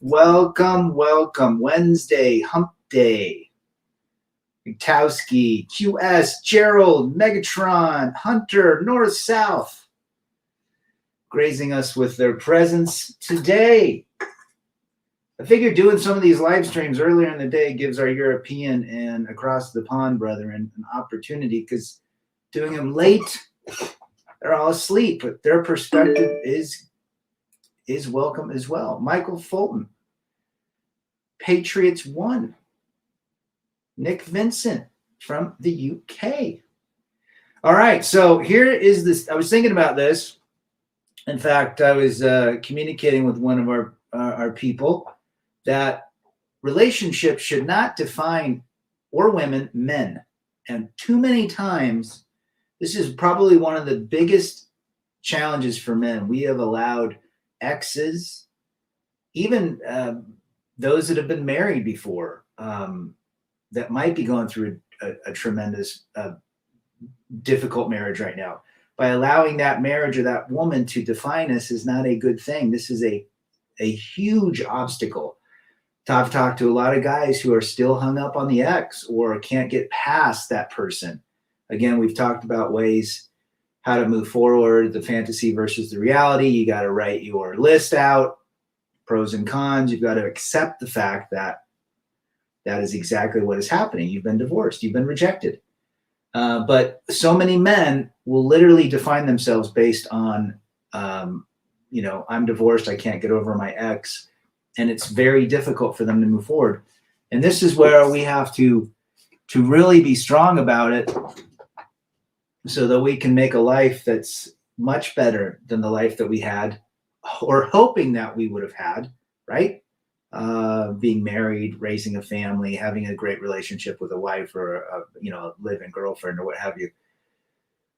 Welcome, welcome. Wednesday, hump day. Witkowski, QS, Gerald, Megatron, Hunter, North South, grazing us with their presence today. I figured doing some of these live streams earlier in the day gives our European and across the pond brethren an opportunity, because doing them late, they're all asleep, but their perspective is welcome as well. Michael Fulton, Patriots won. Nick Vincent from the UK. All right, so here is this. I was thinking about this. In fact, I was communicating with one of our people that relationships should not define, or women, men. And too many times, this is probably one of the biggest challenges for men. We have allowed exes, even those that have been married before, that might be going through a tremendous, difficult marriage right now. By allowing that marriage or that woman to define us is not a good thing. This is a huge obstacle. I've talked to a lot of guys who are still hung up on the ex or can't get past that person. Again, we've talked about ways how to move forward, the fantasy versus the reality. You got to write your list out, pros and cons. You've got to accept the fact that that is exactly what is happening. You've been divorced. You've been rejected. But so many men will literally define themselves based on, I'm divorced. I can't get over my ex. And it's very difficult for them to move forward. And this is where we have to really be strong about it, so that we can make a life that's much better than the life that we had, or hoping that we would have had, right? Being married, raising a family, having a great relationship with a wife or a live-in girlfriend or what have you.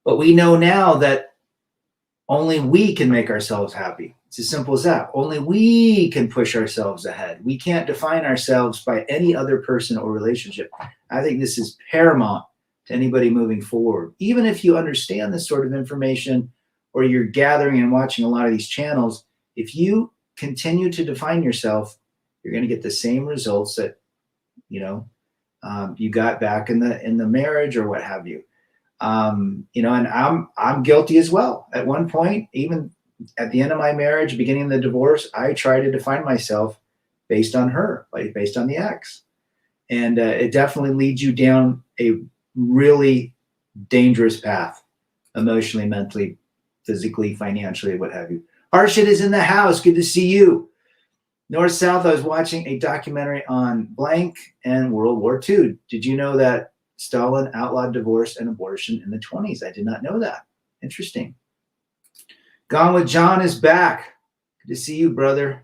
But we know now that only we can make ourselves happy. It's as simple as that. Only we can push ourselves ahead. We can't define ourselves by any other person or relationship. I think this is paramount to anybody moving forward. Even if you understand this sort of information, or you're gathering and watching a lot of these channels, if you continue to define yourself, you're going to get the same results that you got back in the marriage or what have you. And I'm guilty as well. At one point, even at the end of my marriage, beginning of the divorce, I tried to define myself based on her, like based on the ex. And it definitely leads you down a really dangerous path, emotionally, mentally, physically, financially, what have you. Harshit is in the house. Good to see you. North South, I was watching a documentary on blank and World War II. Did you know that Stalin outlawed divorce and abortion in the 1920s? I did not know that. Interesting. Gone with John is back. Good to see you, brother.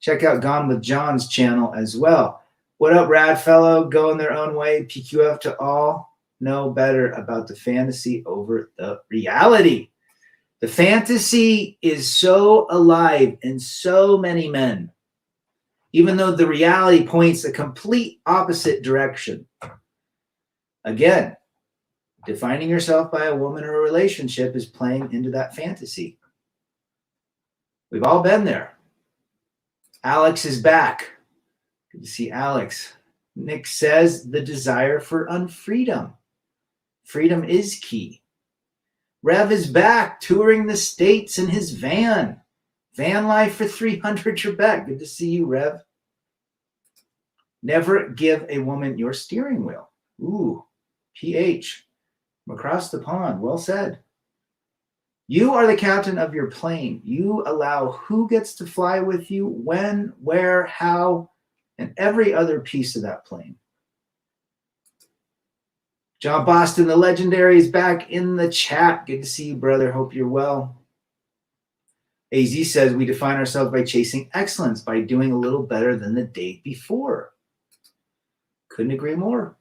Check out Gone with John's channel as well. What up, rad fellow? Going their own way. PQF to all. Know better about the fantasy over the reality. The fantasy is so alive in so many men, even though the reality points the complete opposite direction. Again, defining yourself by a woman or a relationship is playing into that fantasy. We've all been there. Alex is back. Good to see Alex. Nick says the desire for unfreedom. Freedom is key. Rev is back, touring the States in his van. Van life for 300 Trebek. Good to see you, Rev. Never give a woman your steering wheel. Ooh, PH. From across the pond. Well said. You are the captain of your plane. You allow who gets to fly with you, when, where, how, and every other piece of that plane. John Boston, the legendary, is back in the chat. Good to see you, brother. Hope you're well. AZ says we define ourselves by chasing excellence, by doing a little better than the day before. Couldn't agree more.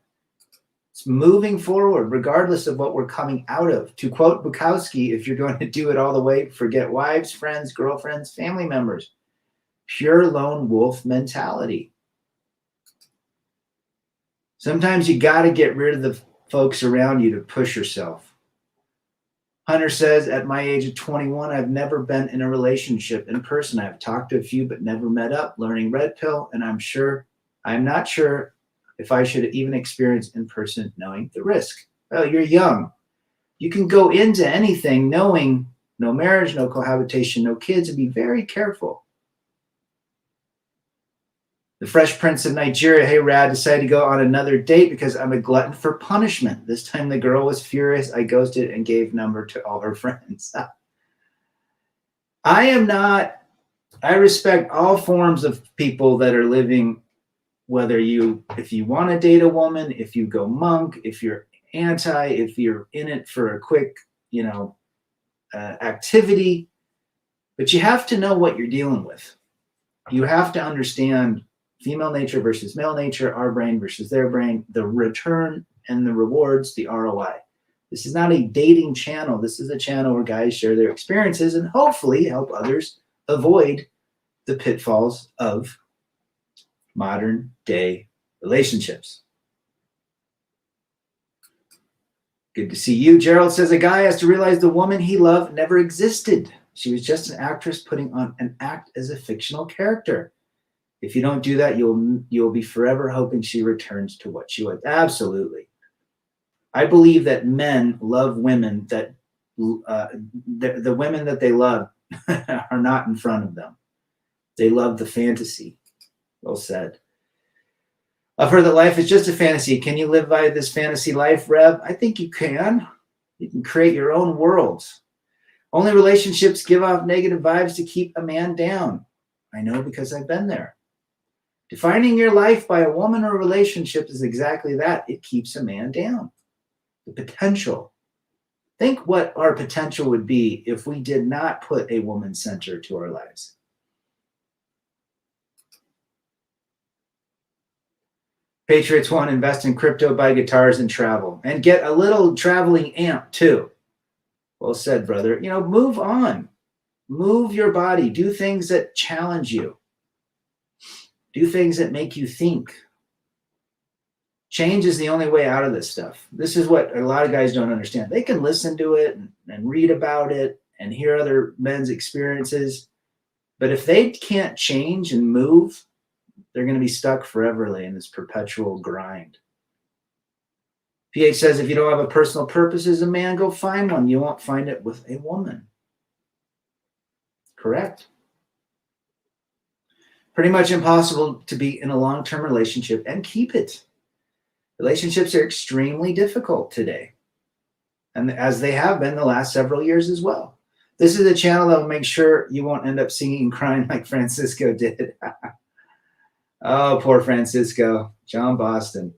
It's moving forward, regardless of what we're coming out of. To quote Bukowski, if you're going to do it all the way, forget wives, friends, girlfriends, family members. Pure lone wolf mentality. Sometimes you got to get rid of the folks around you to push yourself. Hunter says, at my age of 21, I've never been in a relationship in person. I've talked to a few, but never met up, learning red pill. And I'm not sure if I should even experience in person knowing the risk. Well, you're young. You can go into anything knowing no marriage, no cohabitation, no kids, and be very careful. The Fresh Prince of Nigeria, hey Rad, decided to go on another date because I'm a glutton for punishment. This time the girl was furious. I ghosted and gave number to all her friends. I respect all forms of people that are living, if you want to date a woman, if you go monk, if you're if you're in it for a quick, activity, but you have to know what you're dealing with. You have to understand female nature versus male nature, our brain versus their brain, the return and the rewards, the ROI. This is not a dating channel. This is a channel where guys share their experiences and hopefully help others avoid the pitfalls of modern day relationships. Good to see you. Gerald says a guy has to realize the woman he loved never existed. She was just an actress putting on an act as a fictional character. If you don't do that, you'll be forever hoping she returns to what she was. Absolutely. I believe that men love women that the women that they love are not in front of them. They love the fantasy. Well said. I've heard that life is just a fantasy. Can you live by this fantasy life, Rev? I think you can. You can create your own worlds. Only relationships give off negative vibes to keep a man down. I know because I've been there. Defining your life by a woman or a relationship is exactly that. It keeps a man down. The potential. Think what our potential would be if we did not put a woman center to our lives. Patriots want to invest in crypto, buy guitars, and travel. And get a little traveling amp, too. Well said, brother. Move on. Move your body. Do things that challenge you. Do things that make you think. Change is the only way out of this stuff. This is what a lot of guys don't understand. They can listen to it and read about it and hear other men's experiences. But if they can't change and move, they're going to be stuck forever in this perpetual grind. PH says, if you don't have a personal purpose as a man, go find one. You won't find it with a woman. Correct. Pretty much impossible to be in a long-term relationship and keep it. Relationships are extremely difficult today, and as they have been the last several years as well. This is a channel that will make sure you won't end up singing and crying like Francisco did. Oh, poor Francisco. John Boston.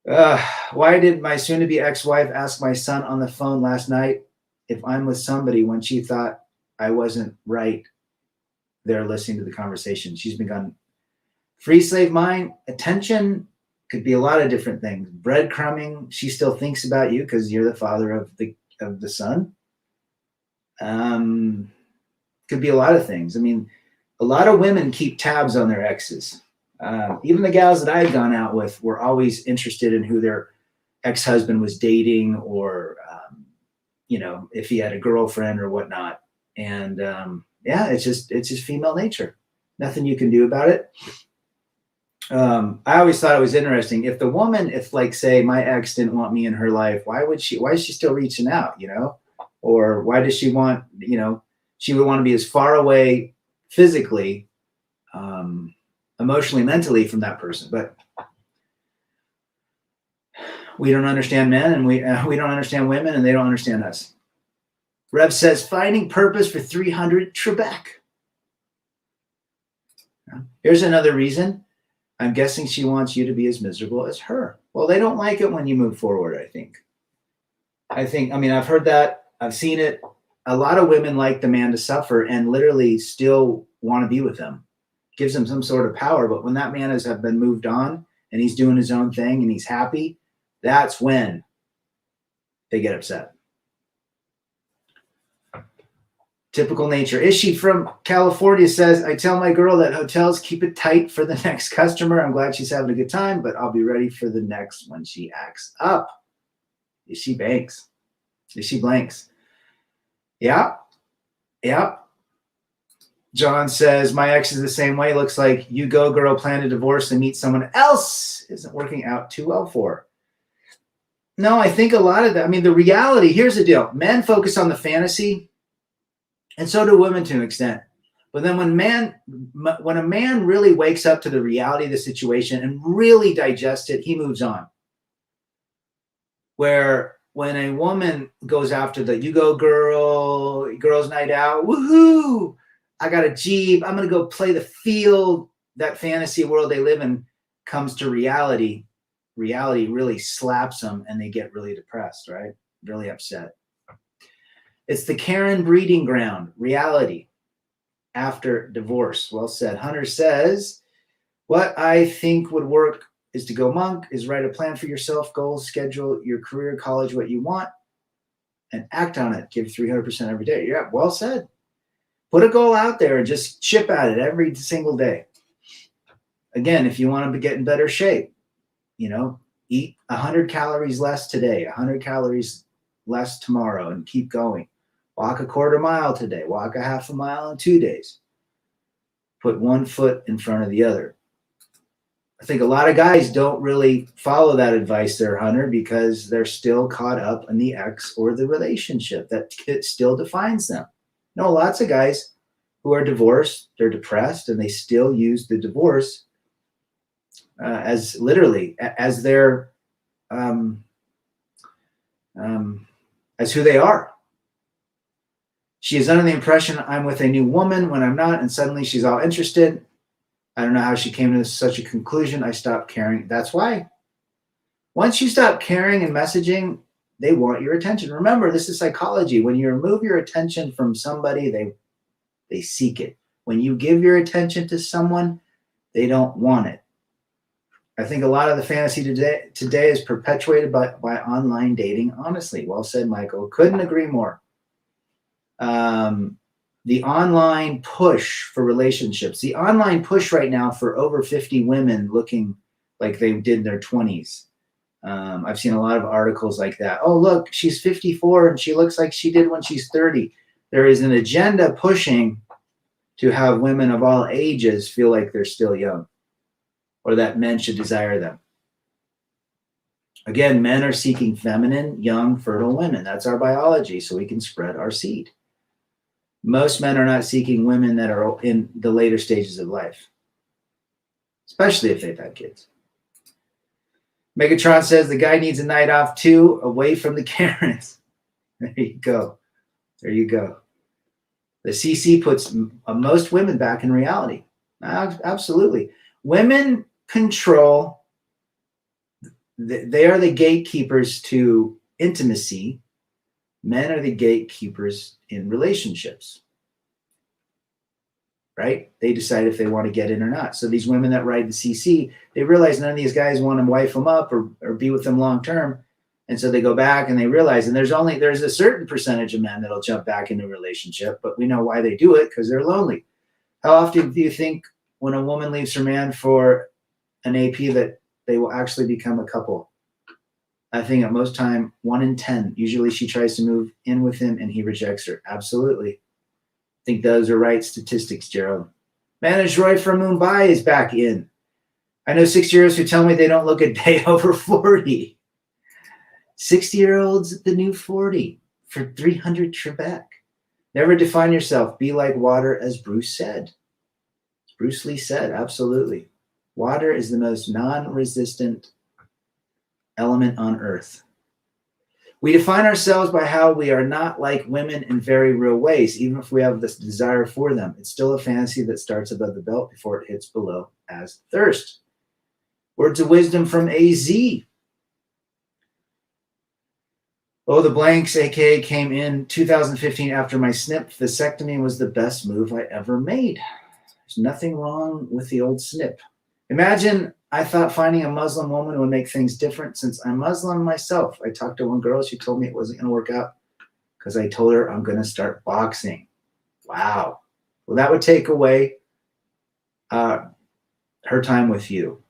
Why did my soon-to-be ex-wife ask my son on the phone last night if I'm with somebody when she thought I wasn't right there listening to the conversation? She's begun. Free slave mind, attention could be a lot of different things. Breadcrumbing, she still thinks about you because you're the father of the son. Could be a lot of things. I mean, a lot of women keep tabs on their exes. Even the gals that I've gone out with were always interested in who their ex-husband was dating, or if he had a girlfriend or whatnot. And it's just female nature. Nothing you can do about it. I always thought it was interesting. If like say my ex didn't want me in her life, why is she still reaching out, or why does she want, she would want to be as far away physically, emotionally, mentally from that person. But we don't understand men, and we don't understand women, and they don't understand us. Rev says, finding purpose for 300 Trebek. Here's another reason. I'm guessing she wants you to be as miserable as her. Well, they don't like it when you move forward, I think. I've heard that. I've seen it. A lot of women like the man to suffer and literally still want to be with him. Gives him some sort of power. But when that man has been moved on and he's doing his own thing and he's happy, that's when they get upset. Typical nature. Ishi from California says, I tell my girl that hotels keep it tight for the next customer. I'm glad she's having a good time, but I'll be ready for the next when she acts up. Ishi Banks. You see blanks. Yeah. Yeah. John says, my ex is the same way. Looks like you go, girl, plan a divorce and meet someone else isn't working out too well for her. No, I think a lot of that. I mean, the reality, here's the deal. Men focus on the fantasy, and so do women to an extent. But then when a man really wakes up to the reality of the situation and really digests it, he moves on. Where when a woman goes after the you go girl, girls night out, woohoo, I got a Jeep, I'm going to go play the field, that fantasy world they live in comes to reality. Reality really slaps them and they get really depressed, right? Really upset. It's the Karen breeding ground, reality after divorce. Well said. Hunter says, what I think would work is to go monk, is write a plan for yourself, goals, schedule your career, college, what you want, and act on it. Give 300% every day. Yeah, well said. Put a goal out there and just chip at it every single day. Again, if you want to get in better shape, eat 100 calories less today, 100 calories less tomorrow, and keep going. Walk a quarter mile today, walk a half a mile in 2 days. Put one foot in front of the other. I think a lot of guys don't really follow that advice there, Hunter, because they're still caught up in the ex or the relationship that still defines them. No, lots of guys who are divorced, they're depressed, and they still use the divorce as literally as their as who they are. She is under the impression I'm with a new woman when I'm not, and suddenly she's all interested. I don't know how she came to such a conclusion. I stopped caring. That's why. Once you stop caring and messaging, they want your attention. Remember, this is psychology. When you remove your attention from somebody, they seek it. When you give your attention to someone, they don't want it. I think a lot of the fantasy today is perpetuated by online dating. Honestly, well said, Michael. Couldn't agree more. The online push for relationships, the online push right now for over 50 women looking like they did in their 20s. I've seen a lot of articles like that. Oh, look, she's 54 and she looks like she did when she's 30. There is an agenda pushing to have women of all ages feel like they're still young, or that men should desire them. Again, men are seeking feminine, young, fertile women. That's our biology, so we can spread our seed. Most men are not seeking women that are in the later stages of life, especially if they've had kids. Megatron says the guy needs a night off too, away from the Karens. There you go. There you go. The CC puts most women back in reality. Absolutely. Women control, they are the gatekeepers to intimacy. Men are the gatekeepers in relationships, right? They decide if they want to get in or not. So these women that ride the CC, they realize none of these guys want to wife them up or be with them long term. And so they go back and they realize, and there's a certain percentage of men that'll jump back into a relationship, but we know why they do it, because they're lonely. How often do you think when a woman leaves her man for an AP that they will actually become a couple? I think at most time, 1 in 10. Usually she tries to move in with him and he rejects her. Absolutely. I think those are right statistics, Gerald. Managed Roy from Mumbai is back in. I know 60-year-olds who tell me they don't look a day over 40. 60-year-olds, the new 40 for 300 Trebek. Never define yourself. Be like water, as Bruce said. Bruce Lee said, absolutely. Water is the most non-resistant element on earth. We define ourselves by how we are not like women in very real ways, even if we have this desire for them. It's still a fantasy that starts above the belt before it hits below as thirst. Words of wisdom from AZ. Oh, the blanks, aka came in 2015 after my snip. Vasectomy was the best move I ever made. There's nothing wrong with the old snip. Imagine I thought finding a Muslim woman would make things different since I'm Muslim myself. I talked to one girl. She told me it wasn't going to work out because I told her I'm going to start boxing. Wow. Well, that would take away her time with you.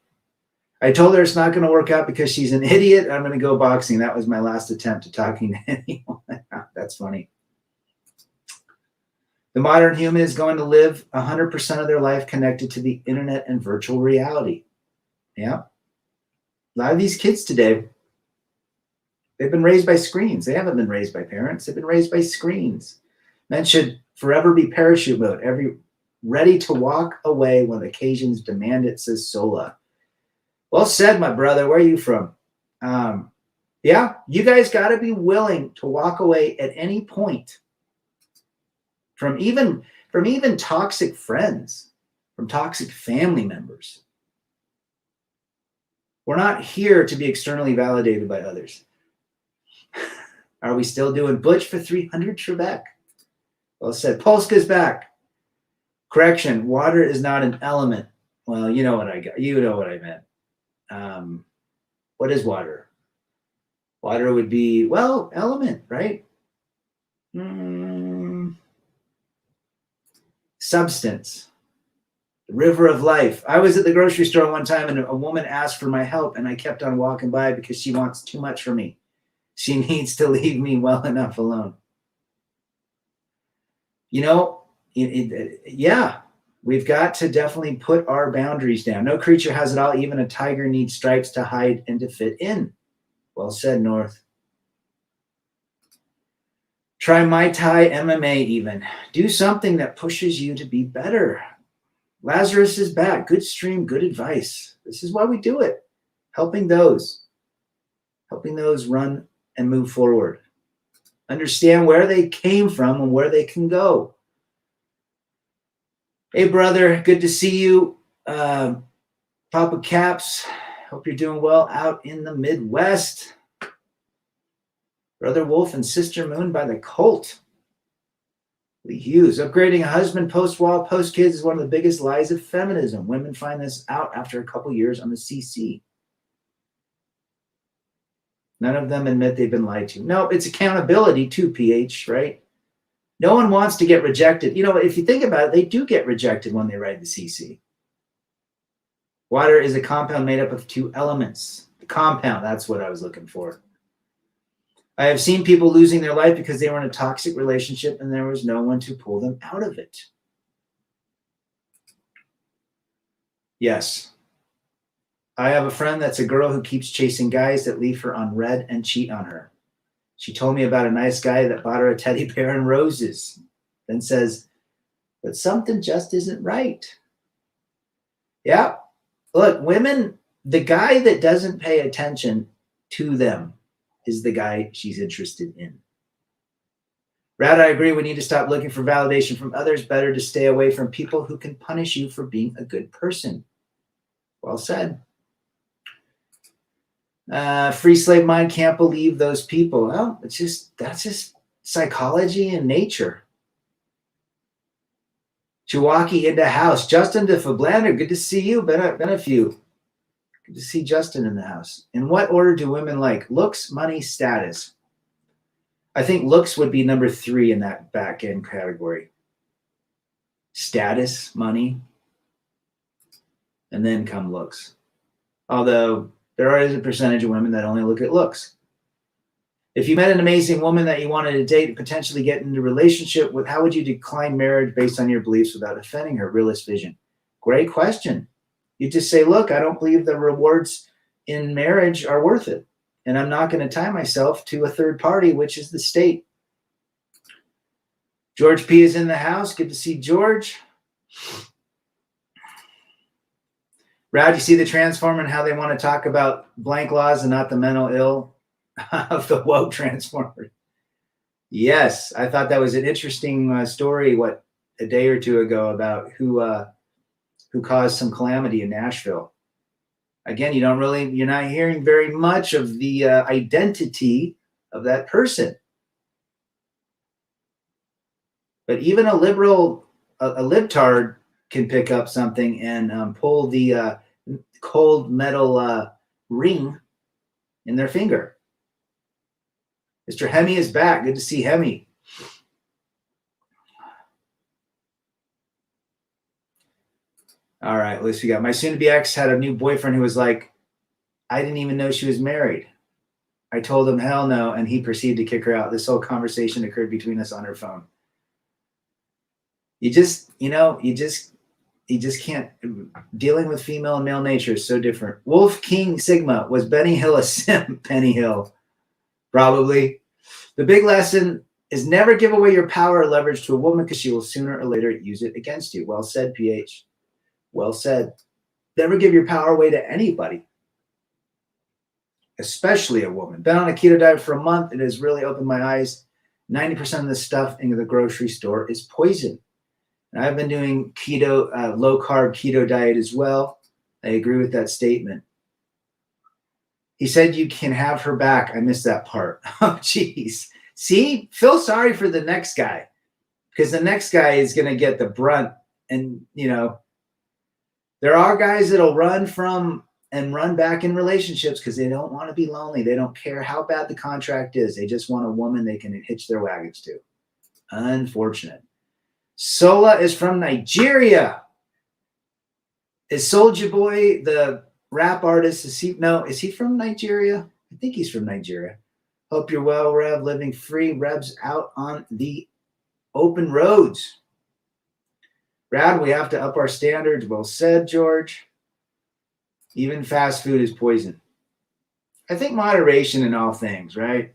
I told her it's not going to work out because she's an idiot. I'm going to go boxing. That was my last attempt at talking to anyone. That's funny. The modern human is going to live 100% of their life connected to the internet and virtual reality. Yeah. A lot of these kids today, they've been raised by screens. They haven't been raised by parents. They've been raised by screens. Men should forever be parachute mode, ready to walk away when occasions demand it, says Sola. Well said, my brother. Where are you from? Yeah, you guys got to be willing to walk away at any point from even toxic friends, from toxic family members. We're not here to be externally validated by others. Are we still doing Butch for 300, Trebek? Well said. Polska's back. Correction, water is not an element. Well, you know what I got. You know what I meant. What is water? Water would be, well, element, right? Substance. The river of life. I was at the grocery store one time and a woman asked for my help and I kept on walking by because she wants too much from me. She needs to leave me well enough alone. You know, yeah, we've got to definitely put our boundaries down. No creature has it all. Even a tiger needs stripes to hide and to fit in. Well said, North. Try Muay Thai, MMA even. Do something that pushes you to be better. Lazarus is back. Good stream, good advice. This is why we do it. Helping those run and move forward. Understand where they came from and where they can go. Hey, brother, good to see you. Papa Caps, hope you're doing well out in the Midwest. Brother Wolf and Sister Moon by the Cult. Lee Hughes, upgrading a husband post-wall, post-kids is one of the biggest lies of feminism. Women find this out after a couple years on the CC. None of them admit they've been lied to. No, it's accountability too, PH, right? No one wants to get rejected. You know, if you think about it, they do get rejected when they ride the CC. Water is a compound made up of two elements. The compound, that's what I was looking for. I have seen people losing their life because they were in a toxic relationship and there was no one to pull them out of it. Yes. I have a friend that's a girl who keeps chasing guys that leave her on red and cheat on her. She told me about a nice guy that bought her a teddy bear and roses, then says, but something just isn't right. Yeah. Look, women, the guy that doesn't pay attention to them is the guy she's interested in. Brad, I agree. We need to stop looking for validation from others. Better to stay away from people who can punish you for being a good person. Well said. Free slave mind can't believe those people. Well, that's just psychology and nature. Chiwaki into house. Justin de Fablander, good to see you. Been a few. Good to see Justin in the house. In what order do women like? Looks, money, status. I think looks would be number 3 in that back end category. Status, money, and then come looks. Although there is a percentage of women that only look at looks. If you met an amazing woman that you wanted to date and potentially get into a relationship with, how would you decline marriage based on your beliefs without offending her? Realist vision. Great question. You just say, look, I don't believe the rewards in marriage are worth it. And I'm not going to tie myself to a third party, which is the state. George P. is in the house. Good to see George. Brad, you see the transformer and how they want to talk about blank laws and not the mental ill of the woke transformer. Yes, I thought that was an interesting story, a day or two ago about who caused some calamity in Nashville. Again, you're not hearing very much of the identity of that person. But even a liberal, a libtard can pick up something and pull the cold metal ring in their finger. Mr. Hemi is back. Good to see Hemi. All right, let's see. My soon-to-be ex had a new boyfriend who was like, I didn't even know she was married. I told him hell no, and he proceeded to kick her out. This whole conversation occurred between us on her phone. You just can't. Dealing with female and male nature is so different. Wolf King Sigma, was Benny Hill a simp? Benny Hill, probably. The big lesson is never give away your power or leverage to a woman, because she will sooner or later use it against you. Well said, PH. Well said. Never give your power away to anybody, especially a woman. Been on a keto diet for a month. It has really opened my eyes. 90% of the stuff in the grocery store is poison. And I've been doing keto, low carb keto diet as well. I agree with that statement. He said you can have her back. I missed that part. Oh, geez. See, feel sorry for the next guy, because the next guy is going to get the brunt. And, there are guys that'll run from and run back in relationships because they don't want to be lonely. They don't care how bad the contract is. They just want a woman they can hitch their wagons to. Unfortunate. Sola is from Nigeria. Is Soulja Boy the rap artist? Is he from Nigeria? I think he's from Nigeria. Hope you're well, Rev. Living free. Rev's out on the open roads. Brad, we have to up our standards. Well said, George. Even fast food is poison. I think moderation in all things, right? I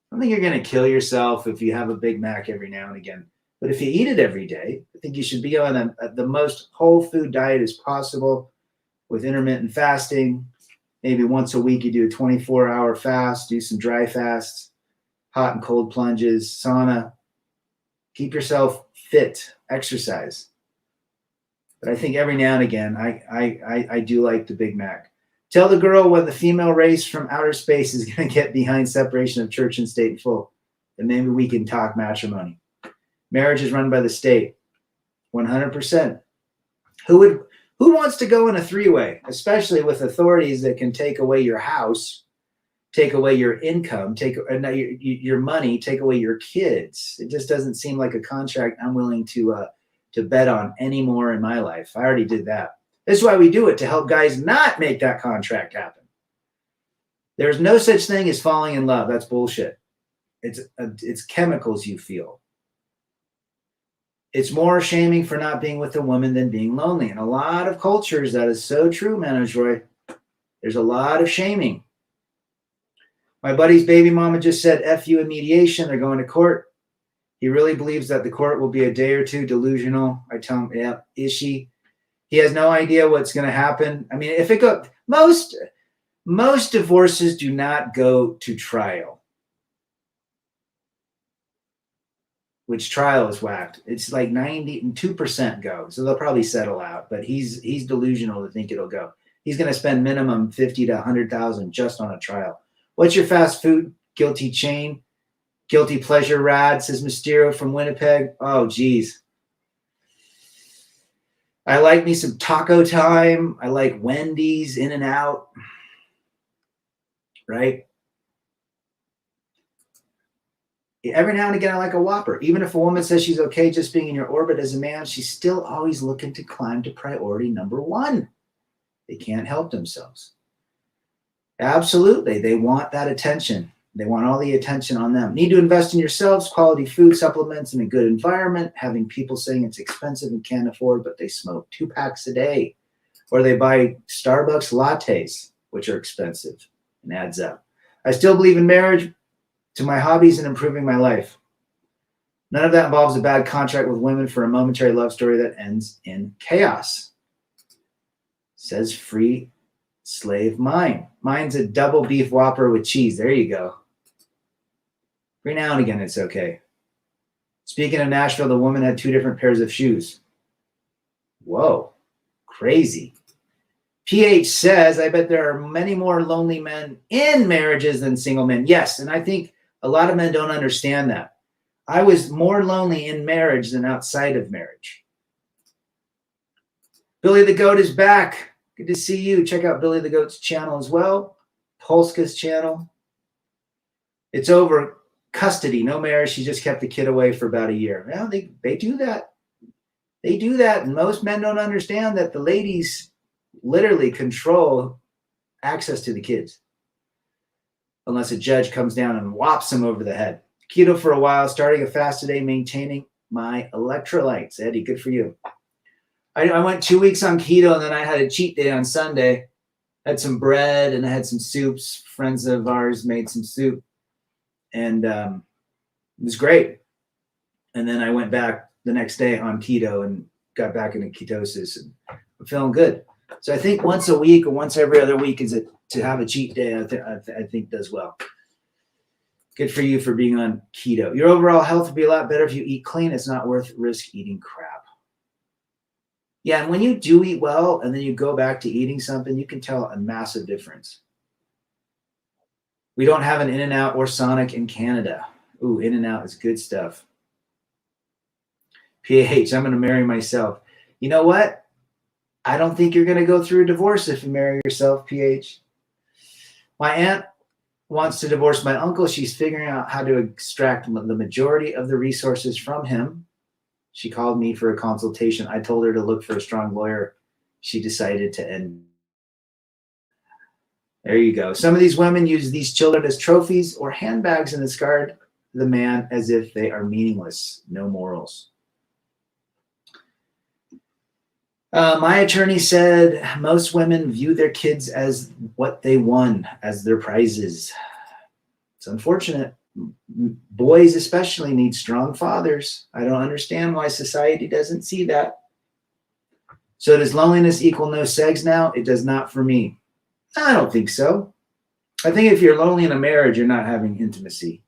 don't think you're going to kill yourself if you have a Big Mac every now and again. But if you eat it every day, I think you should be on the most whole food diet as possible with intermittent fasting. Maybe once a week you do a 24-hour fast, do some dry fasts, hot and cold plunges, sauna. Keep yourself fit, exercise. But I think every now and again, I do like the Big Mac. Tell the girl when the female race from outer space is going to get behind separation of church and state in full, and maybe we can talk matrimony. Marriage is run by the state, 100%. Who wants to go in a three-way, especially with authorities that can take away your house, take away your income, take your money, take away your kids? It just doesn't seem like a contract I'm willing to bet on anymore in my life. I already did that. This is why we do it, to help guys not make that contract happen. There's no such thing as falling in love. That's bullshit. It's chemicals you feel. It's more shaming for not being with a woman than being lonely. In a lot of cultures, that is so true, Manoj. There's a lot of shaming. My buddy's baby mama just said, F you in mediation. They're going to court. He really believes that the court will be a day or two. Delusional. I tell him, yeah, is she? He has no idea what's going to happen. I mean, if it go, most divorces do not go to trial. Which trial is whacked. It's like 92% go. So they'll probably settle out, but he's delusional to think it'll go. He's going to spend minimum 50 to 100,000 just on a trial. What's your fast food guilty chain? Guilty pleasure, Rad, says Mysterio from Winnipeg. Oh, geez. I like me some Taco Time. I like Wendy's, In-N-Out. Right? Every now and again, I like a Whopper. Even if a woman says she's okay just being in your orbit as a man, she's still always looking to climb to priority number one. They can't help themselves. Absolutely. They want that attention. They want all the attention on them. Need to invest in yourselves, quality food, supplements, and a good environment. Having people saying it's expensive and can't afford, but they smoke 2 packs a day. Or they buy Starbucks lattes, which are expensive and adds up. I still believe in marriage, to my hobbies and improving my life. None of that involves a bad contract with women for a momentary love story that ends in chaos. Says Free Slave Mine. Mine's a double beef Whopper with cheese. There you go. Every now and again, it's okay. Speaking of Nashville, the woman had 2 different pairs of shoes. Whoa, crazy. PH says, I bet there are many more lonely men in marriages than single men. Yes, and I think a lot of men don't understand that. I was more lonely in marriage than outside of marriage. Billy the Goat is back. Good to see you. Check out Billy the Goat's channel as well. Polska's channel. It's over custody, no marriage. She just kept the kid away for about a year. Well, they do that. They do that. And most men don't understand that the ladies literally control access to the kids unless a judge comes down and whops them over the head. Keto for a while, starting a fast today, maintaining my electrolytes. Eddie, good for you. I went 2 weeks on keto, and then I had a cheat day on Sunday. I had some bread and I had some soups. Friends of ours made some soup, and it was great. And then I went back the next day on keto and got back into ketosis, and I'm feeling good. So I think once a week or once every other week to have a cheat day. I think does well. Good for you for being on keto. Your overall health will be a lot better if you eat clean. It's not worth risk eating crap. Yeah, and when you do eat well and then you go back to eating something, you can tell a massive difference. We don't have an In-N-Out or Sonic in Canada. Ooh, In-N-Out is good stuff. PH, I'm going to marry myself. You know what? I don't think you're going to go through a divorce if you marry yourself, PH. My aunt wants to divorce my uncle. She's figuring out how to extract the majority of the resources from him. She called me for a consultation. I told her to look for a strong lawyer. She decided to end. There you go. Some of these women use these children as trophies or handbags and discard the man as if they are meaningless. No morals. My attorney said most women view their kids as what they won, as their prizes. It's unfortunate. Boys especially need strong fathers. I don't understand why society doesn't see that. So does loneliness equal no sex now? It does not for me. I don't think so. I think if you're lonely in a marriage, you're not having intimacy.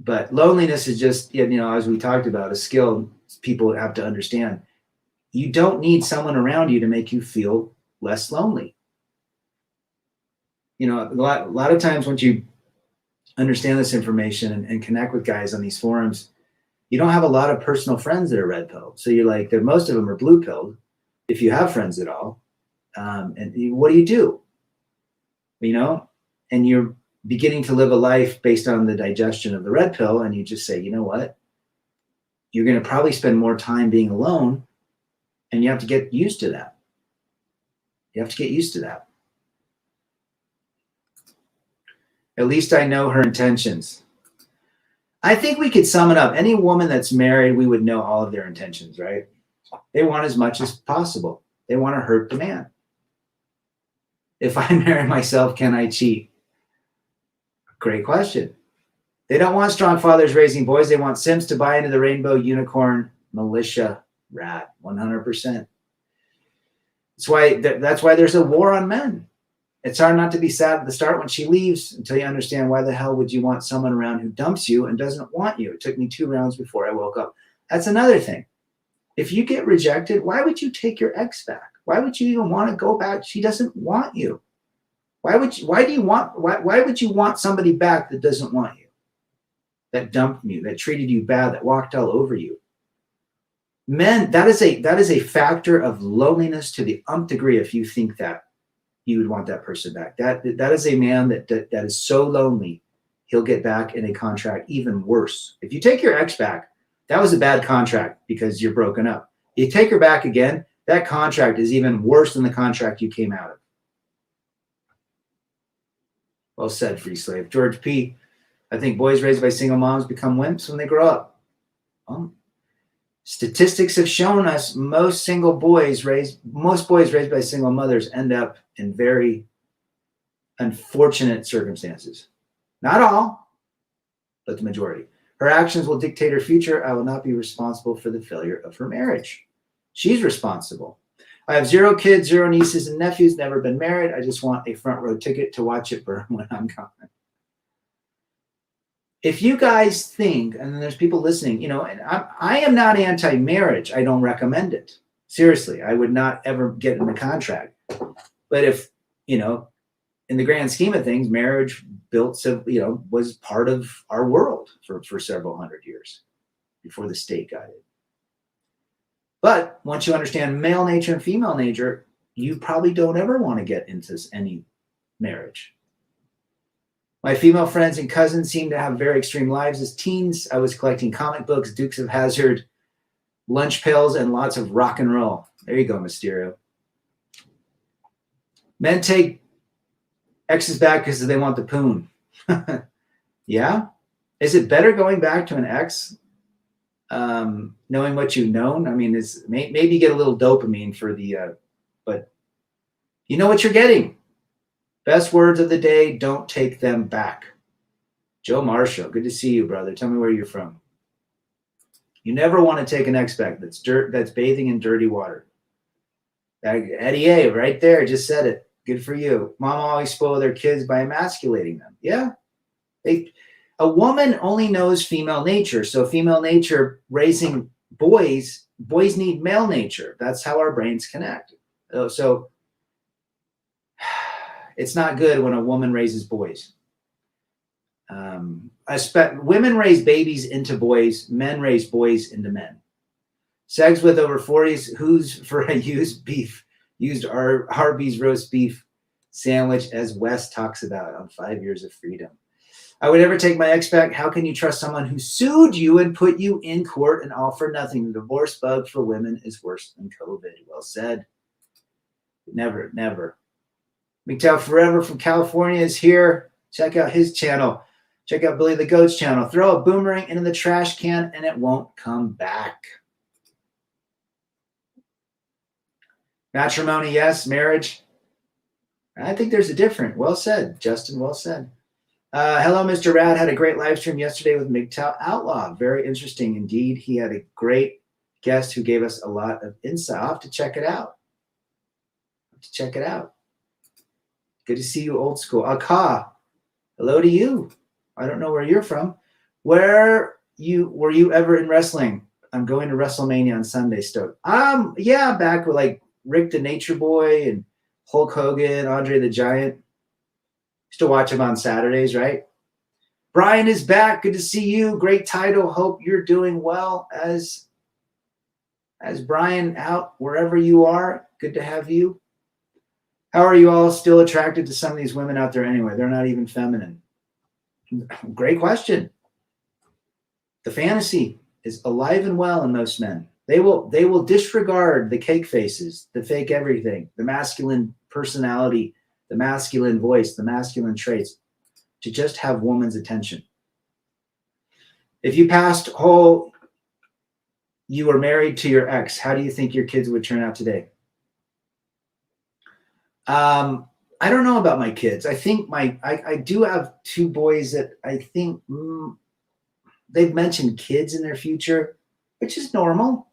But loneliness is just, as we talked about, a skill people have to understand. You don't need someone around you to make you feel less lonely. A lot of times once you understand this information and connect with guys on these forums, you don't have a lot of personal friends that are red pilled. So you're like, most of them are blue pilled, if you have friends at all. And what do you do? And you're beginning to live a life based on the digestion of the red pill, and you just say, you know what? You're going to probably spend more time being alone, and you have to get used to that. At least I know her intentions. I think we could sum it up. Any woman that's married, we would know all of their intentions, right? They want as much as possible. They want to hurt the man. If I marry myself, can I cheat? Great question. They don't want strong fathers raising boys. They want Sims to buy into the rainbow unicorn militia rat. 100%. That's why there's a war on men. It's hard not to be sad at the start when she leaves until you understand why the hell would you want someone around who dumps you and doesn't want you. It took me 2 rounds before I woke up. That's another thing. If you get rejected, why would you take your ex back? Why would you even want to go back? She doesn't want you. Why would you want somebody back that doesn't want you? That dumped you, that treated you bad, that walked all over you. Men, that is a factor of loneliness to the nth degree if you think that you would want that person back. That is a man that is so lonely, he'll get back in a contract even worse. If you take your ex back, that was a bad contract because you're broken up. You take her back again, that contract is even worse than the contract you came out of. Well said, Free Slave. George P., I think boys raised by single moms become wimps when they grow up. Well, statistics have shown us most boys raised by single mothers end up in very unfortunate circumstances. Not all, but the majority. Her actions will dictate her future. I will not be responsible for the failure of her marriage. She's responsible. I have 0 kids, 0 nieces and nephews, never been married. I just want a front row ticket to watch it burn when I'm gone. If you guys think, and there's people listening, and I am not anti-marriage. I don't recommend it. Seriously, I would not ever get in the contract. But if, in the grand scheme of things, marriage was part of our world for several hundred years before the state got it. But once you understand male nature and female nature, you probably don't ever want to get into any marriage. My female friends and cousins seem to have very extreme lives as teens. I was collecting comic books, Dukes of Hazzard, lunch pails, and lots of rock and roll. There you go, Mysterio. Men take exes back because they want the poon. Yeah? Is it better going back to an ex, knowing what you've known? I mean, maybe you get a little dopamine for the, but you know what you're getting. Best words of the day, don't take them back. Joe Marshall, good to see you, brother. Tell me where you're from. You never want to take an ex back that's bathing in dirty water. Eddie A, right there, just said it. Good for you. Mom always spoil their kids by emasculating them. Yeah. A woman only knows female nature. So female nature raising boys need male nature. That's how our brains connect. So it's not good when a woman raises boys. Women raise babies into boys. Men raise boys into men. Segs with over 40s. Who's for a used Arby's roast beef sandwich, as Wes talks about on 5 Years of Freedom. I would never take my ex back. How can you trust someone who sued you and put you in court and all for nothing? The divorce bug for women is worse than COVID. Well said. Never, never. MGTOW Forever from California is here. Check out his channel. Check out Billy the Goat's channel. Throw a boomerang into the trash can and it won't come back. Matrimony, yes. Marriage, I think there's a difference. Well said, Justin. Well said. Hello, Mr. Rad. Had a great live stream yesterday with MGTOW Outlaw. Very interesting indeed. He had a great guest who gave us a lot of insight. I'll have to check it out. Good to see you, old school. Aka, hello to you. I don't know where you're from. Were you ever in wrestling? I'm going to WrestleMania on Sunday, Stoke. Yeah, back with like Rick the Nature Boy and Hulk Hogan, Andre the Giant. Used to watch him on Saturdays, right? Brian is back. Good to see you. Great title. Hope you're doing well as Brian out wherever you are. Good to have you. How are you all still attracted to some of these women out there anyway? They're not even feminine. Great question. The fantasy is alive and well in most men. They will disregard the cake faces, the fake everything, the masculine personality, the masculine voice, the masculine traits, to just have woman's attention. If you passed whole, you were married to your ex, how do you think your kids would turn out today? I don't know about my kids. I think I do have two boys that I think they've mentioned kids in their future, which is normal.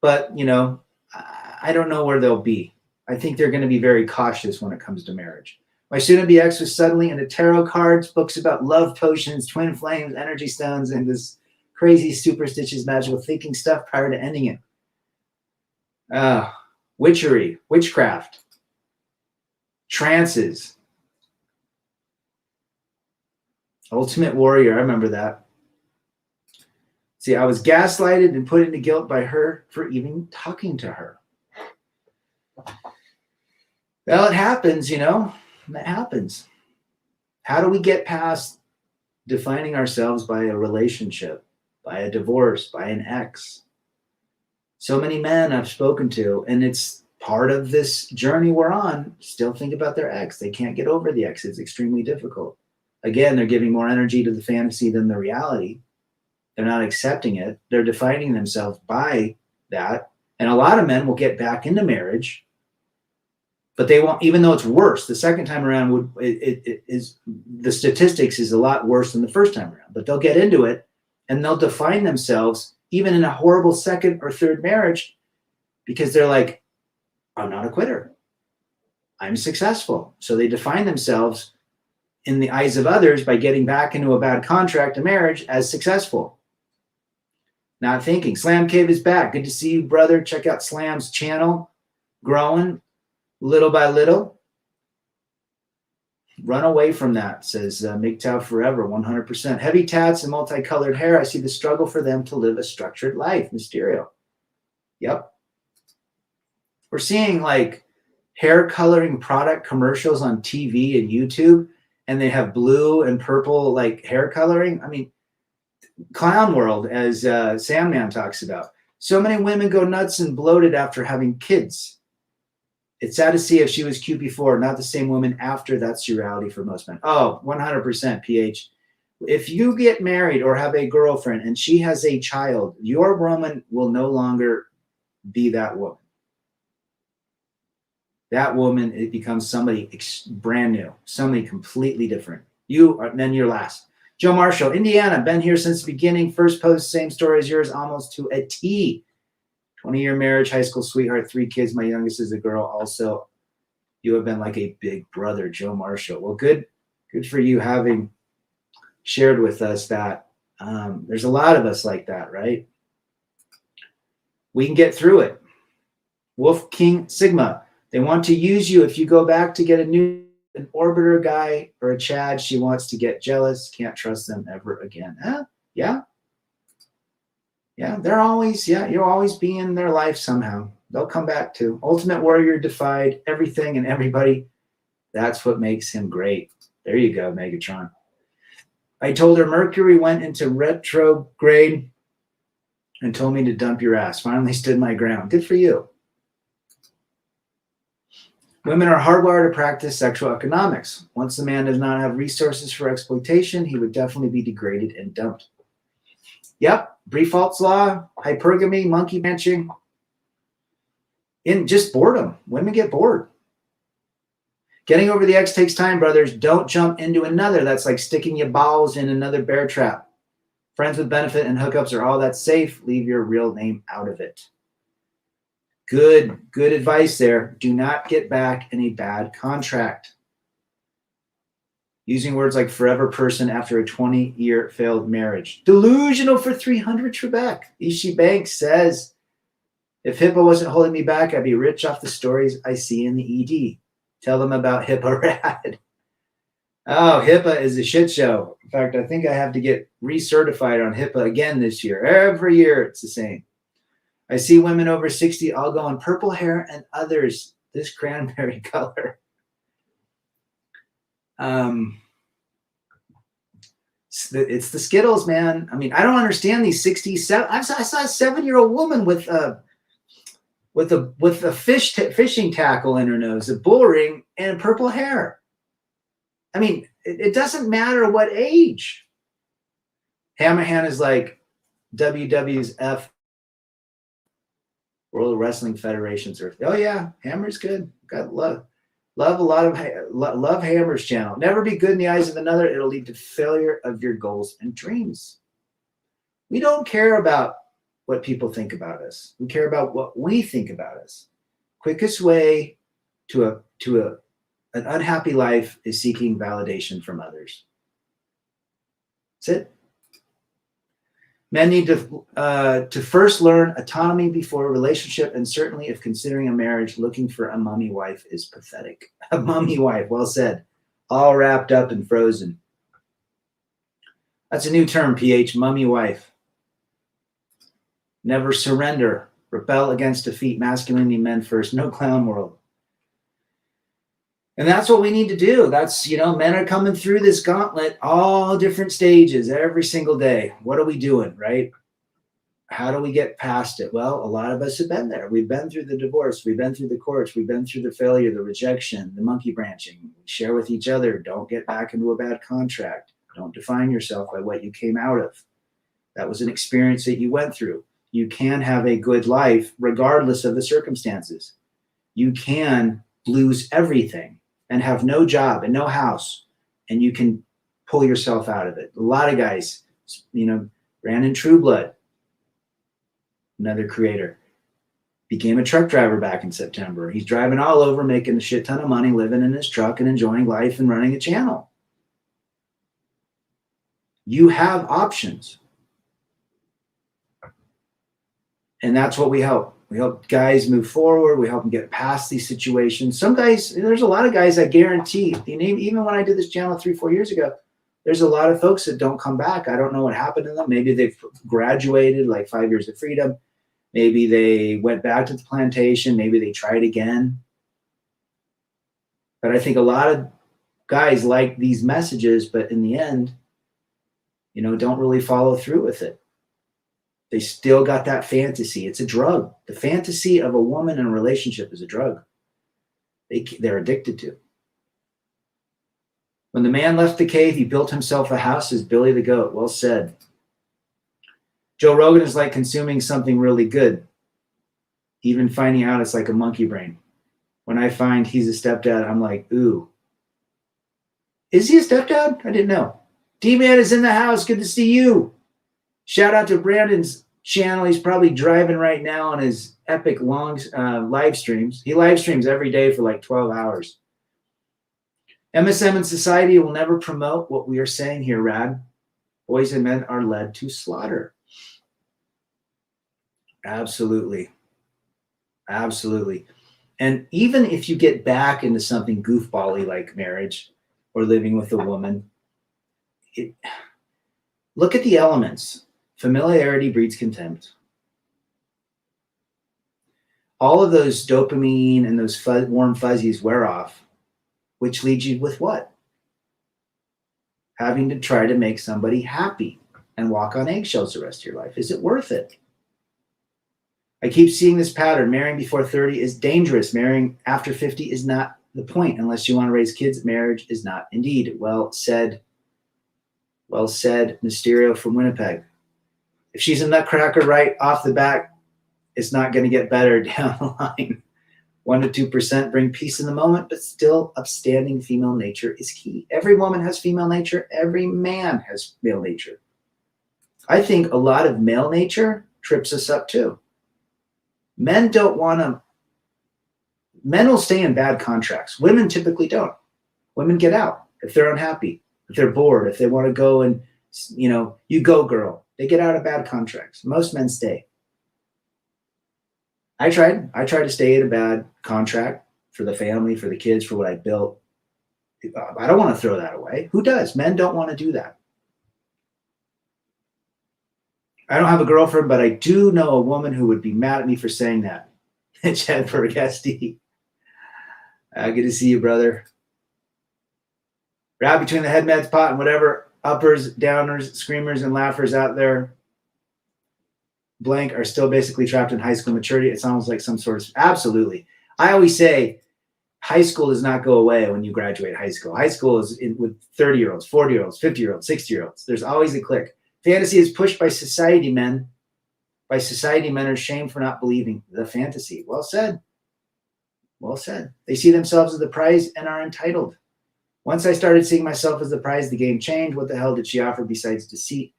But, I don't know where they'll be. I think they're going to be very cautious when it comes to marriage. My soon-to-be ex was suddenly into tarot cards, books about love potions, twin flames, energy stones, and this crazy superstitious magical thinking stuff prior to ending it. Witchery, witchcraft, trances. Ultimate Warrior, I remember that. See, I was gaslighted and put into guilt by her for even talking to her. Well, it happens, That happens. How do we get past defining ourselves by a relationship, by a divorce, by an ex? So many men I've spoken to, and it's part of this journey we're on, still think about their ex. They can't get over the ex. It's extremely difficult. Again, they're giving more energy to the fantasy than the reality. They're not accepting it. They're defining themselves by that. And a lot of men will get back into marriage, but they won't, even though it's worse, the second time around the statistics is a lot worse than the first time around, but they'll get into it and they'll define themselves even in a horrible second or third marriage because they're like, I'm not a quitter. I'm successful. So they define themselves in the eyes of others by getting back into a bad contract, a marriage, as successful. Not thinking. Slam Cave is back. Good to see you, brother. Check out Slam's channel. Growing little by little. Run away from that, says MGTOW Forever, 100%. Heavy tats and multicolored hair. I see the struggle for them to live a structured life. Mysterio. Yep. We're seeing like hair coloring product commercials on TV and YouTube, and they have blue and purple like hair coloring. I mean, clown world, as Sandman talks about. So many women go nuts and bloated after having kids. It's sad to see if she was cute before, not the same woman after. That's your reality for most men. Oh, 100% PH. If you get married or have a girlfriend and she has a child, your woman will no longer be that woman. That woman, it becomes somebody brand new, somebody completely different. You are then you're last. Joe Marshall, Indiana, been here since the beginning. First post, same story as yours, almost to a T. 20-year marriage, high school sweetheart, 3 kids. My youngest is a girl. Also, you have been like a big brother, Joe Marshall. Well, good for you having shared with us that. There's a lot of us like that, right? We can get through it. Wolf King Sigma. They want to use you. If you go back to get an orbiter guy or a Chad, she wants to get jealous. Can't trust them ever again. Yeah. Yeah, they're always, you'll always be in their life somehow. They'll come back to. Ultimate Warrior defied everything and everybody. That's what makes him great. There you go, Megatron. I told her Mercury went into retrograde and told me to dump your ass. Finally stood my ground. Good for you. Women are hardwired to practice sexual economics. Once the man does not have resources for exploitation, he would definitely be degraded and dumped. Yep. Briefalt's law, hypergamy, monkey branching. In just boredom. Women get bored. Getting over the ex takes time, brothers. Don't jump into another. That's like sticking your balls in another bear trap. Friends with benefit and hookups are all that safe. Leave your real name out of it. Good advice there. Do not get back in a bad contract. Using words like forever person after a 20-year failed marriage. Delusional for 300, Trebek. Ishi Banks says, if HIPAA wasn't holding me back, I'd be rich off the stories I see in the ED. Tell them about HIPAA Rad. Oh, HIPAA is a shit show. In fact, I think I have to get recertified on HIPAA again this year. Every year it's the same. I see women over 60 all going purple hair and others this cranberry color. It's the Skittles, man. I mean, I don't understand these 67. I saw a 7-year-old woman with a fishing tackle in her nose, a bull ring, and purple hair. I mean, it doesn't matter what age. Hammerhand is like WWF, World Wrestling Federation's. Oh yeah, Hammer's good. Got love a lot of love Hammer's channel. Never be good in the eyes of another. It'll lead to failure of your goals and dreams. We don't care about what people think about us. We care about what we think about us. Quickest way to an unhappy life is seeking validation from others. That's it. Men need to first learn autonomy before a relationship, and certainly if considering a marriage, looking for a mummy wife is pathetic. A mummy wife, well said. All wrapped up and frozen. That's a new term, PH, mummy wife. Never surrender. Rebel against defeat. Masculinity, men first. No clown world. And that's what we need to do. That's, men are coming through this gauntlet, all different stages, every single day. What are we doing, right? How do we get past it? Well, a lot of us have been there. We've been through the divorce. We've been through the courts. We've been through the failure, the rejection, the monkey branching. We share with each other. Don't get back into a bad contract. Don't define yourself by what you came out of. That was an experience that you went through. You can have a good life regardless of the circumstances. You can lose everything and have no job and no house, and you can pull yourself out of it. A lot of guys, Brandon Trueblood, another creator, became a truck driver back in September. He's driving all over, making a shit ton of money, living in his truck and enjoying life and running a channel. You have options. And that's what we help. We help guys move forward. We help them get past these situations. Some guys, there's a lot of guys I guarantee, even when I did this channel 3-4 years ago, there's a lot of folks that don't come back. I don't know what happened to them. Maybe they've graduated, like 5 years of freedom. Maybe they went back to the plantation. Maybe they tried again. But I think a lot of guys like these messages, but in the end, don't really follow through with it. They still got that fantasy. It's a drug. The fantasy of a woman in a relationship is a drug. they're addicted to. When the man left the cave, he built himself a house as Billy the Goat. Well said. Joe Rogan is like consuming something really good, even finding out it's like a monkey brain. When I find he's a stepdad, I'm like, ooh. Is he a stepdad? I didn't know. D-Man is in the house. Good to see you. Shout out to Brandon's channel. He's probably driving right now on his epic long live streams. He live streams every day for like 12 hours. MSM and society will never promote what we are saying here, Rad. Boys and men are led to slaughter. Absolutely. Absolutely. And even if you get back into something goofbally like marriage or living with a woman, look at the elements. Familiarity breeds contempt. All of those dopamine and those warm fuzzies wear off, which leads you with what? Having to try to make somebody happy and walk on eggshells the rest of your life. Is it worth it? I keep seeing this pattern. Marrying before 30 is dangerous. Marrying after 50 is not the point. Unless you want to raise kids, marriage is not indeed. Well said. Well said, Mysterio from Winnipeg. If she's a nutcracker right off the bat, it's not going to get better down the line. 1% to 2% bring peace in the moment, but still upstanding female nature is key. Every woman has female nature. Every man has male nature. I think a lot of male nature trips us up too. Men don't want to, men will stay in bad contracts. Women typically don't. Women get out if they're unhappy, if they're bored, if they want to go and, you go girl. They get out of bad contracts. Most men stay. I tried to stay in a bad contract for the family, for the kids, for what I built. I don't want to throw that away. Who does? Men don't want to do that. I don't have a girlfriend, but I do know a woman who would be mad at me for saying that. Chad Bergasti. Good to see you, brother. Right between the head meds pot and whatever uppers, downers, screamers, and laughers out there, blank, are still basically trapped in high school maturity. It sounds like some sort of, absolutely. I always say high school does not go away when you graduate high school. High school is with 30-year-olds, 40-year-olds, 50-year-olds, 60-year-olds. There's always a clique. Fantasy is pushed by society, men. By society, men are shamed for not believing the fantasy. Well said. Well said. They see themselves as the prize and are entitled. Once I started seeing myself as the prize, the game changed. What the hell did she offer besides deceit?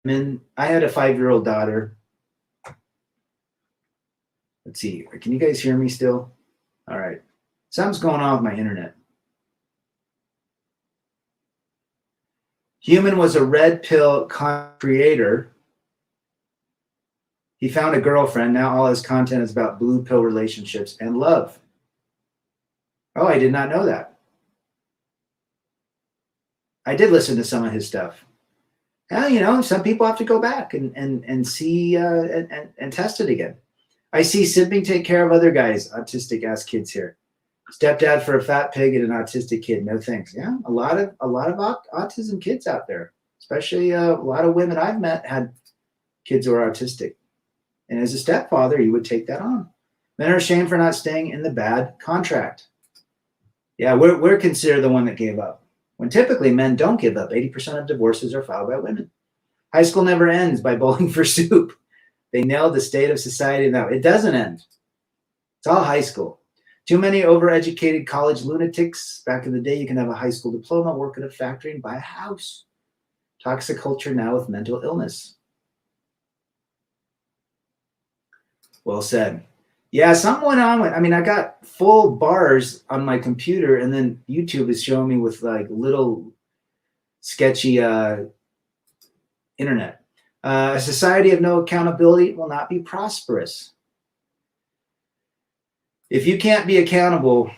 And I had a 5-year-old daughter. Let's see. Can you guys hear me still? All right. Something's going on with my internet. Human was a red pill creator. He found a girlfriend. Now all his content is about blue pill relationships and love. Oh, I did not know that. I did listen to some of his stuff. Well, some people have to go back and see and test it again. I see simping take care of other guys, autistic ass kids here. Stepdad for a fat pig and an autistic kid. No thanks. Yeah, a lot of autism kids out there, especially a lot of women I've met had kids who are autistic. And as a stepfather, you would take that on. Men are ashamed for not staying in the bad contract. Yeah, we're considered the one that gave up. When typically men don't give up. 80% of divorces are filed by women. High school never ends by bowling for soup. They nailed the state of society. No, it doesn't end. It's all high school. Too many overeducated college lunatics. Back in the day, you can have a high school diploma, work at a factory, and buy a house. Toxic culture now with mental illness. Well said. Yeah, something went on with, I got full bars on my computer, and then YouTube is showing me with like little sketchy internet. A society of no accountability will not be prosperous. If you can't be accountable,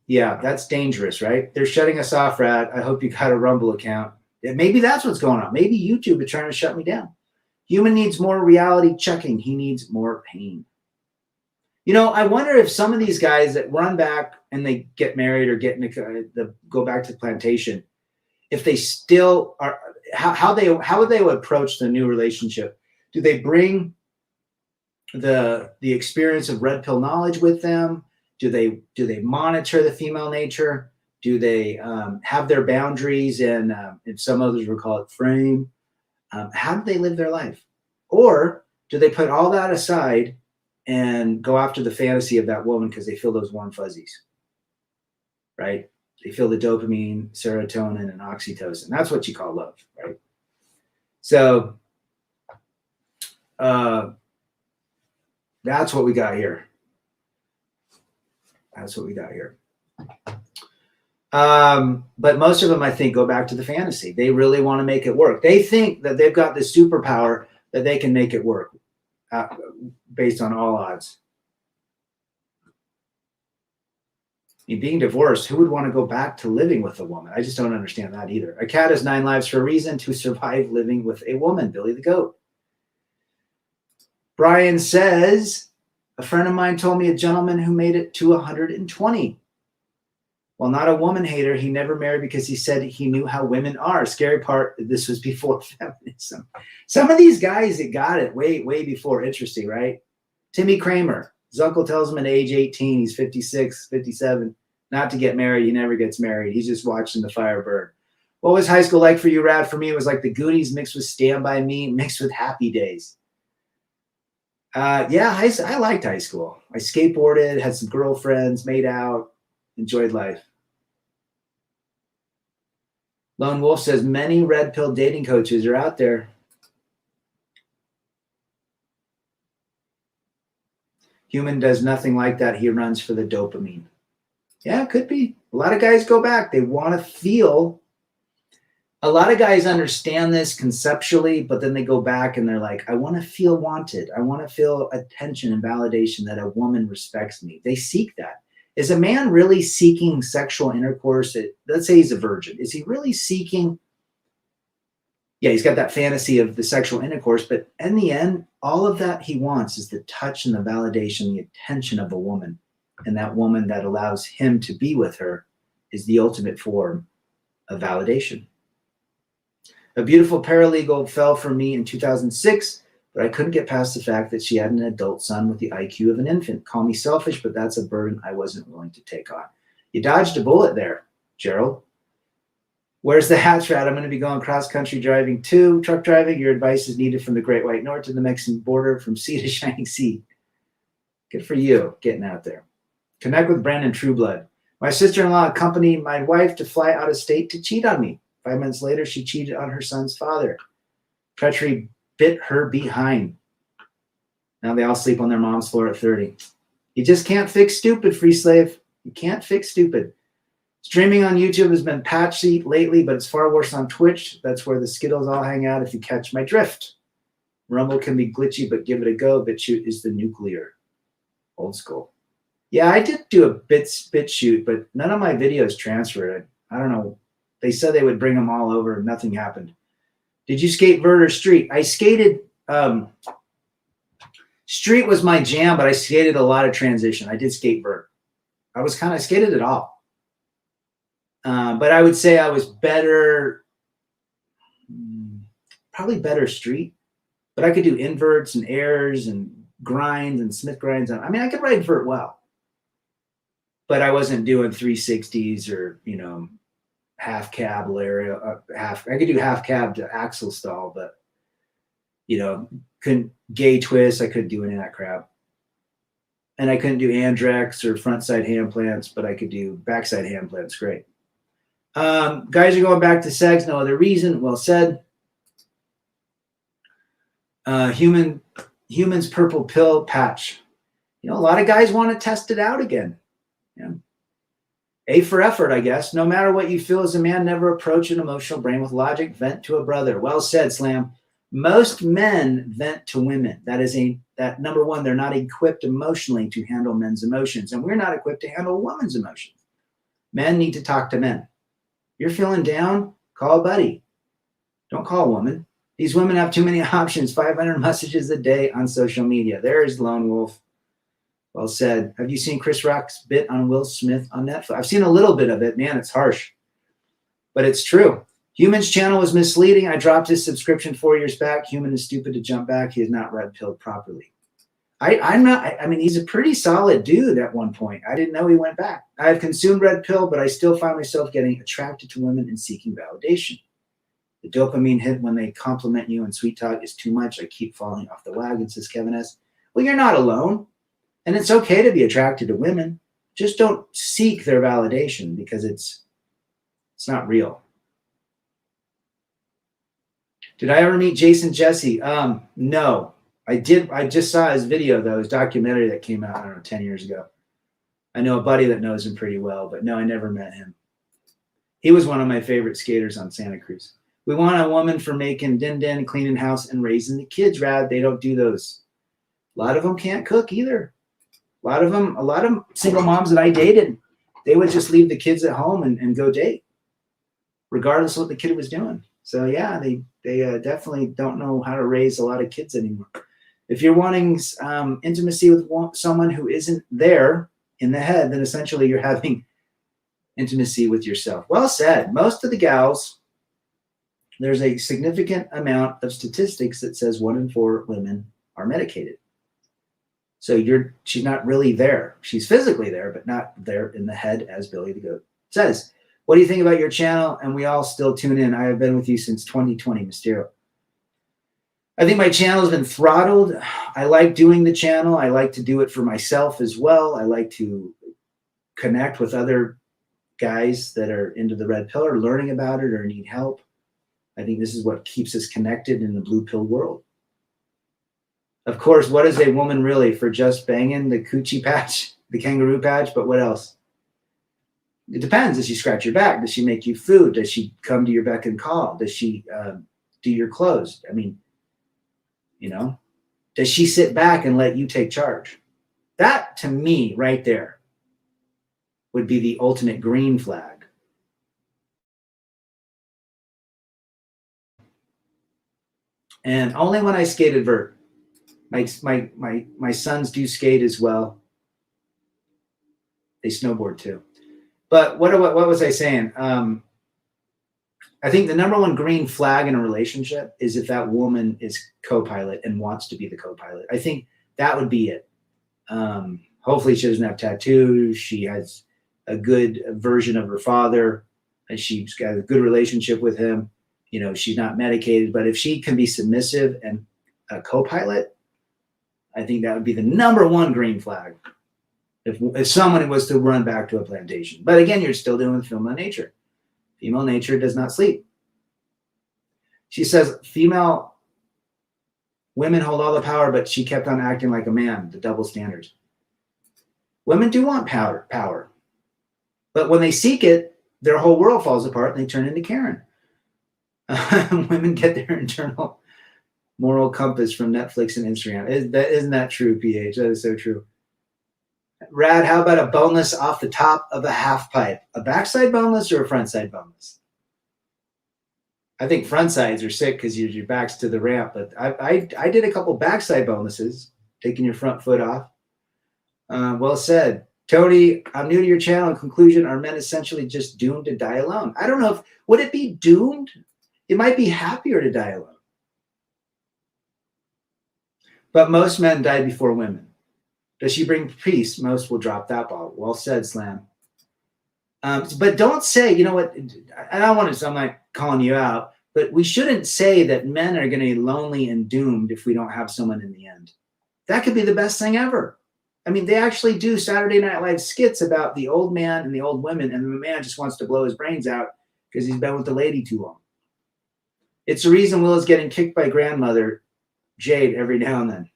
yeah, that's dangerous, right? They're shutting us off, Rad. I hope you got a Rumble account. Maybe that's what's going on. Maybe YouTube is trying to shut me down. Human needs more reality checking. He needs more pain. I wonder if some of these guys that run back and they get married or go back to the plantation, if they still are, how would they approach the new relationship? Do they bring the experience of red pill knowledge with them? Do they monitor the female nature? Do they have their boundaries and some others would call it frame? How do they live their life? Or do they put all that aside and go after the fantasy of that woman because they feel those warm fuzzies, right? They feel the dopamine, serotonin, and oxytocin. That's what you call love, right? So that's what we got here. That's what we got here. But most of them, I think, go back to the fantasy. They really want to make it work. They think that they've got this superpower that they can make it work based on all odds. Being divorced, who would want to go back to living with a woman? I just don't understand that either. A cat has 9 lives for a reason: to survive living with a woman. Billy the Goat. Brian says, a friend of mine told me a gentleman who made it to 120. While not a woman hater, he never married because he said he knew how women are. Scary part, this was before feminism. Some of these guys that got it way, way before. Interesting, right? Timmy Kramer. His uncle tells him at age 18, he's 56, 57, not to get married. He never gets married. He's just watching the fire burn. What was high school like for you, Rad? For me, it was like the Goonies mixed with Stand By Me, mixed with Happy Days. Yeah, I liked high school. I skateboarded, had some girlfriends, made out, enjoyed life. Lone Wolf says, many red pill dating coaches are out there. Human does nothing like that. He runs for the dopamine. Yeah, it could be. A lot of guys go back. They want to feel. A lot of guys understand this conceptually, but then they go back and they're like, I want to feel wanted. I want to feel attention and validation that a woman respects me. They seek that. Is a man really seeking sexual intercourse? Let's say he's a virgin. Is he really seeking? Yeah, he's got that fantasy of the sexual intercourse, but in the end, all of that he wants is the touch and the validation, the attention of a woman. And that woman that allows him to be with her is the ultimate form of validation. A beautiful paralegal fell for me in 2006, but I couldn't get past the fact that she had an adult son with the IQ of an infant. Call me selfish, but that's a burden I wasn't willing to take on. You dodged a bullet there, Gerald. Where's the hatch, Rad? I'm going to be going cross-country driving too. Truck driving, your advice is needed from the Great White North to the Mexican border, from sea to shining sea. Good for you, getting out there. Connect with Brandon Trueblood. My sister-in-law accompanied my wife to fly out of state to cheat on me. 5 months later, she cheated on her son's father. Treachery bit her behind. Now they all sleep on their mom's floor at 30. You just can't fix stupid, free slave. You can't fix stupid. Streaming on YouTube has been patchy lately, but it's far worse on Twitch. That's where the Skittles all hang out, if you catch my drift. Rumble can be glitchy, but give it a go. BitChute is the nuclear. Old school. Yeah, I did do a BitChute, but none of my videos transferred. I don't know. They said they would bring them all over. Nothing happened. Did you skate vert or street? I skated. Street was my jam, but I skated a lot of transition. I did skate vert. I skated it all. But I would say I was better, probably better street. But I could do inverts and airs and grinds and Smith grinds. I mean, I could ride vert well. But I wasn't doing 360s or, half cab area, I could do half cab to axle stall, but couldn't gay twist. I couldn't do any of that crap. And I couldn't do Andrex or front side hand plants, but I could do backside hand plants. Great. Guys are going back to sex. No other reason. Well said. Humans purple pill patch. A lot of guys want to test it out again. Yeah. A for effort, I guess. No matter what you feel as a man, never approach an emotional brain with logic. Vent to a brother. Well said, Slam. Most men vent to women. That number one, they're not equipped emotionally to handle men's emotions. And we're not equipped to handle women's emotions. Men need to talk to men. You're feeling down? Call a buddy. Don't call a woman. These women have too many options. 500 messages a day on social media. There's Lone Wolf. Well said. Have you seen Chris Rock's bit on Will Smith on Netflix? I've seen a little bit of it. Man, it's harsh. But it's true. Human's channel was misleading. I dropped his subscription 4 years back. Human is stupid to jump back. He is not red pilled properly. I'm not, I mean, he's a pretty solid dude at one point. I didn't know he went back. I have consumed red pill, but I still find myself getting attracted to women and seeking validation. The dopamine hit when they compliment you and sweet talk is too much. I keep falling off the wagon, says Kevin S. Well, you're not alone. And it's okay to be attracted to women. Just don't seek their validation because it's not real. Did I ever meet Jason Jesse? No. I did. I just saw his video, though, his documentary that came out, I don't know, 10 years ago. I know a buddy that knows him pretty well, but no, I never met him. He was one of my favorite skaters on Santa Cruz. We want a woman for making din-din, cleaning house, and raising the kids, Rad. They don't do those. A lot of them can't cook either. A lot of single moms that I dated, they would just leave the kids at home and go date, regardless of what the kid was doing. So, yeah, they definitely don't know how to raise a lot of kids anymore. If you're wanting intimacy with someone who isn't there in the head, then essentially you're having intimacy with yourself. Well said. Most of the gals, there's a significant amount of statistics that says 1 in 4 women are medicated. So she's not really there. She's physically there, but not there in the head, as Billy the Goat says. What do you think about your channel? And we all still tune in. I have been with you since 2020, Mysterio. I think my channel has been throttled. I like doing the channel. I like to do it for myself as well. I like to connect with other guys that are into the red pill or learning about it or need help. I think this is what keeps us connected in the blue pill world. Of course, what is a woman really? For just banging the coochie patch, the kangaroo patch, but what else? It depends. Does she scratch your back? Does she make you food? Does she come to your beck and call? Does she do your clothes? I mean, does she sit back and let you take charge? That, to me, right there, would be the ultimate green flag. And only when I skated vert. My sons do skate as well. They snowboard too. But what was I saying? I think the number one green flag in a relationship is if that woman is co-pilot and wants to be the co-pilot. I think that would be it. Hopefully she doesn't have tattoos. She has a good version of her father. And she's got a good relationship with him. She's not medicated. But if she can be submissive and a co-pilot, I think that would be the number one green flag. If someone was to run back to a plantation. But again, you're still dealing with female nature. Female nature does not sleep. She says female women hold all the power, but she kept on acting like a man, the double standards. Women do want power. But when they seek it, their whole world falls apart and they turn into Karen. Women get their internal moral compass from Netflix and Instagram. Isn't that true, PH? That is so true. Rad, how about a boneless off the top of a half pipe? A backside boneless or a front side boneless? I think front sides are sick because your back's to the ramp, but I did a couple backside bonuses, taking your front foot off. Well said. Tony, I'm new to your channel. In conclusion, are men essentially just doomed to die alone? I don't know would it be doomed? It might be happier to die alone. But most men die before women. Does she bring peace? Most will drop that ball. Well said, Slam. But don't say, you know what, I don't want to, I'm not calling you out, but we shouldn't say that men are going to be lonely and doomed if we don't have someone in the end. That could be the best thing ever. I mean, they actually do Saturday Night Live skits about the old man and the old women, and the man just wants to blow his brains out because he's been with the lady too long. It's the reason Will is getting kicked by grandmother Jade every now and then.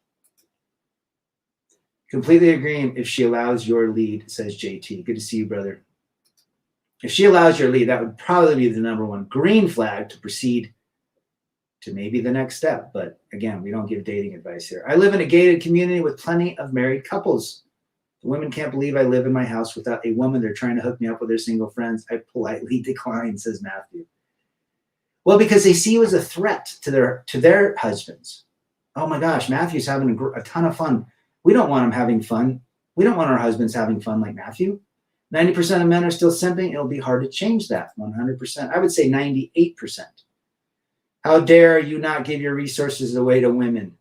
Completely agreeing if she allows your lead, says JT. Good to see you, brother. If she allows your lead, that would probably be the number one green flag to proceed to maybe the next step. But again, we don't give dating advice here. I live in a gated community with plenty of married couples. The women can't believe I live in my house without a woman. They're trying to hook me up with their single friends. I politely decline, says Matthew. Well, because they see you as a threat to their husbands. Oh my gosh, Matthew's having a ton of fun. We don't want him having fun. We don't want our husbands having fun like Matthew. 90% of men are still simping. It'll be hard to change that. 100%. I would say 98%. How dare you not give your resources away to women?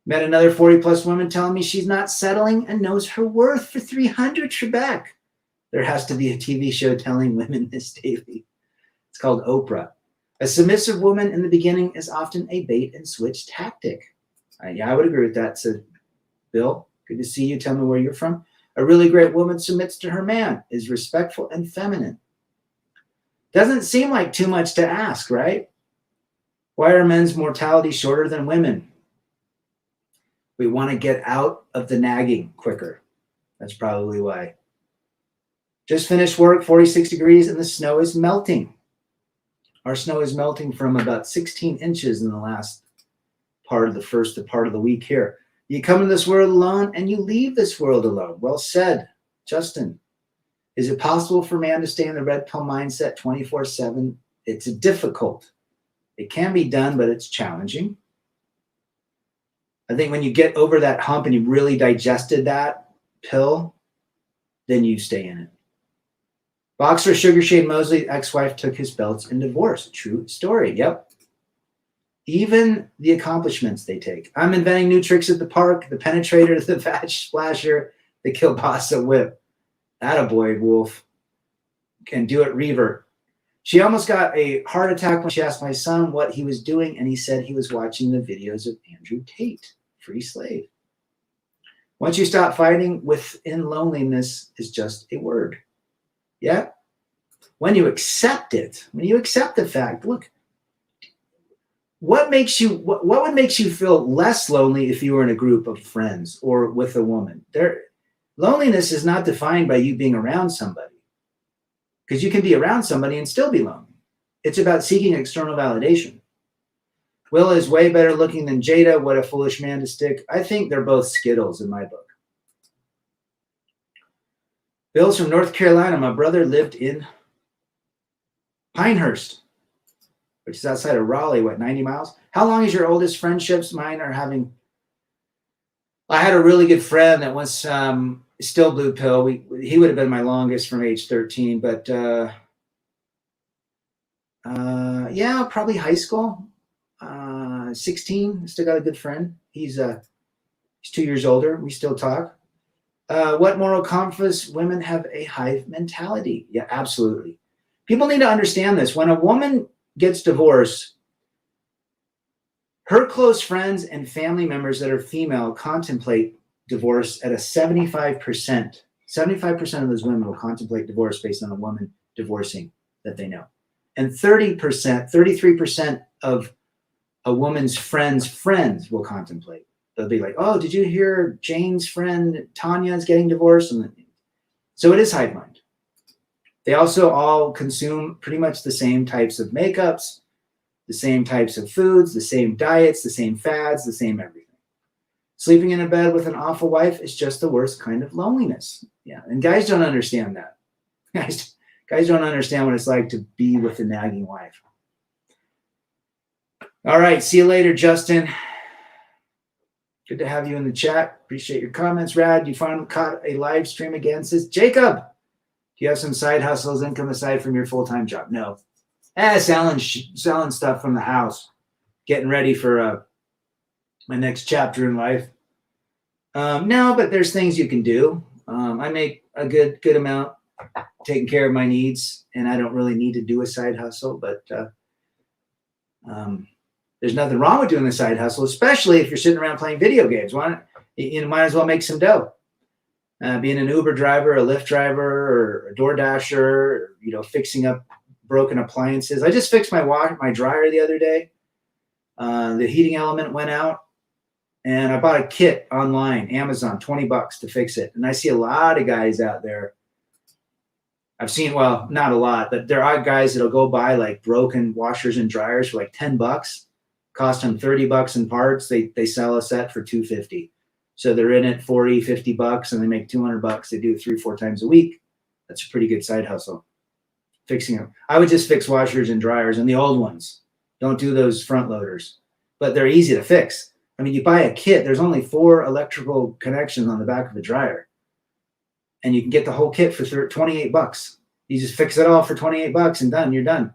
Met another 40-plus woman telling me she's not settling and knows her worth for 300, Trebek. There has to be a TV show telling women this daily. It's called Oprah. A submissive woman in the beginning is often a bait and switch tactic. Yeah, I would agree with that, said Bill. Good to see you. Tell me where you're from. A really great woman submits to her man, is respectful and feminine. Doesn't seem like too much to ask, right? Why are men's mortality shorter than women? We want to get out of the nagging quicker. That's probably why. Just finished work, 46 degrees, and the snow is melting. Our snow is melting from about 16 inches in the last part of the week here. You come into this world alone and you leave this world alone. Well said, Justin. Is it possible for man to stay in the red pill mindset 24/7? It's difficult. It can be done, but it's challenging. I think when you get over that hump and you really digested that pill, then you stay in it. Boxer Sugar Shane Mosley, ex-wife, took his belts and divorced. True story. Yep. Even the accomplishments they take. I'm inventing new tricks at the park. The penetrator, the vag splasher, the kielbasa whip. Attaboy, Wolf. Can do it, revert. She almost got a heart attack when she asked my son what he was doing, and he said he was watching the videos of Andrew Tate, free slave. Once you stop fighting within, loneliness is just a word. Yeah. When you accept it, when you accept the fact, look, what would make you feel less lonely if you were in a group of friends or with a woman? Loneliness is not defined by you being around somebody, because you can be around somebody and still be lonely. It's about seeking external validation. Will is way better looking than Jada. What a foolish man to stick. I think they're both Skittles in my book. Bill's from North Carolina. My brother lived in Pinehurst, which is outside of Raleigh, 90 miles? How long is your oldest friendships? Mine are having... I had a really good friend that was still blue pill. He would have been my longest from age 13, but yeah, probably high school. 16, still got a good friend. He's 2 years older. We still talk. What moral compass? Women have a hive mentality. Yeah, absolutely. People need to understand this. When a woman gets divorced, her close friends and family members that are female contemplate divorce at a 75%. 75% of those women will contemplate divorce based on a woman divorcing that they know. And 33% of a woman's friends will contemplate. They'll be like, oh, did you hear Jane's friend Tanya is getting divorced? And so it is hive mind. They also all consume pretty much the same types of makeups, the same types of foods, the same diets, the same fads, the same everything. Sleeping in a bed with an awful wife is just the worst kind of loneliness. Yeah, and guys don't understand that. Guys don't understand what it's like to be with a nagging wife. All right, see you later, Justin. Good to have you in the chat. Appreciate your comments, Rad. You finally caught a live stream again. Says Jacob, do you have some side hustles, income aside from your full-time job? No. Selling stuff from the house, getting ready for my next chapter in life. No, but there's things you can do. I make a good amount taking care of my needs, and I don't really need to do a side hustle, but there's nothing wrong with doing a side hustle, especially if you're sitting around playing video games. You might as well make some dough. Being an Uber driver, a Lyft driver, or a DoorDasher, or, fixing up broken appliances. I just fixed my dryer the other day. The heating element went out, and I bought a kit online, Amazon, $20 to fix it. And I see a lot of guys out there. I've seen, well, not a lot, but there are guys that'll go buy like broken washers and dryers for like $10, cost them $30 in parts. They sell a set for $250. So they're in it $40, $50, and they make $200. They do it 3-4 times a week. That's a pretty good side hustle. Fixing them. I would just fix washers and dryers, and the old ones. Don't do those front loaders, but they're easy to fix. I mean, you buy a kit, there's only 4 electrical connections on the back of a dryer. And you can get the whole kit for $28. You just fix it all for $28 and done. You're done.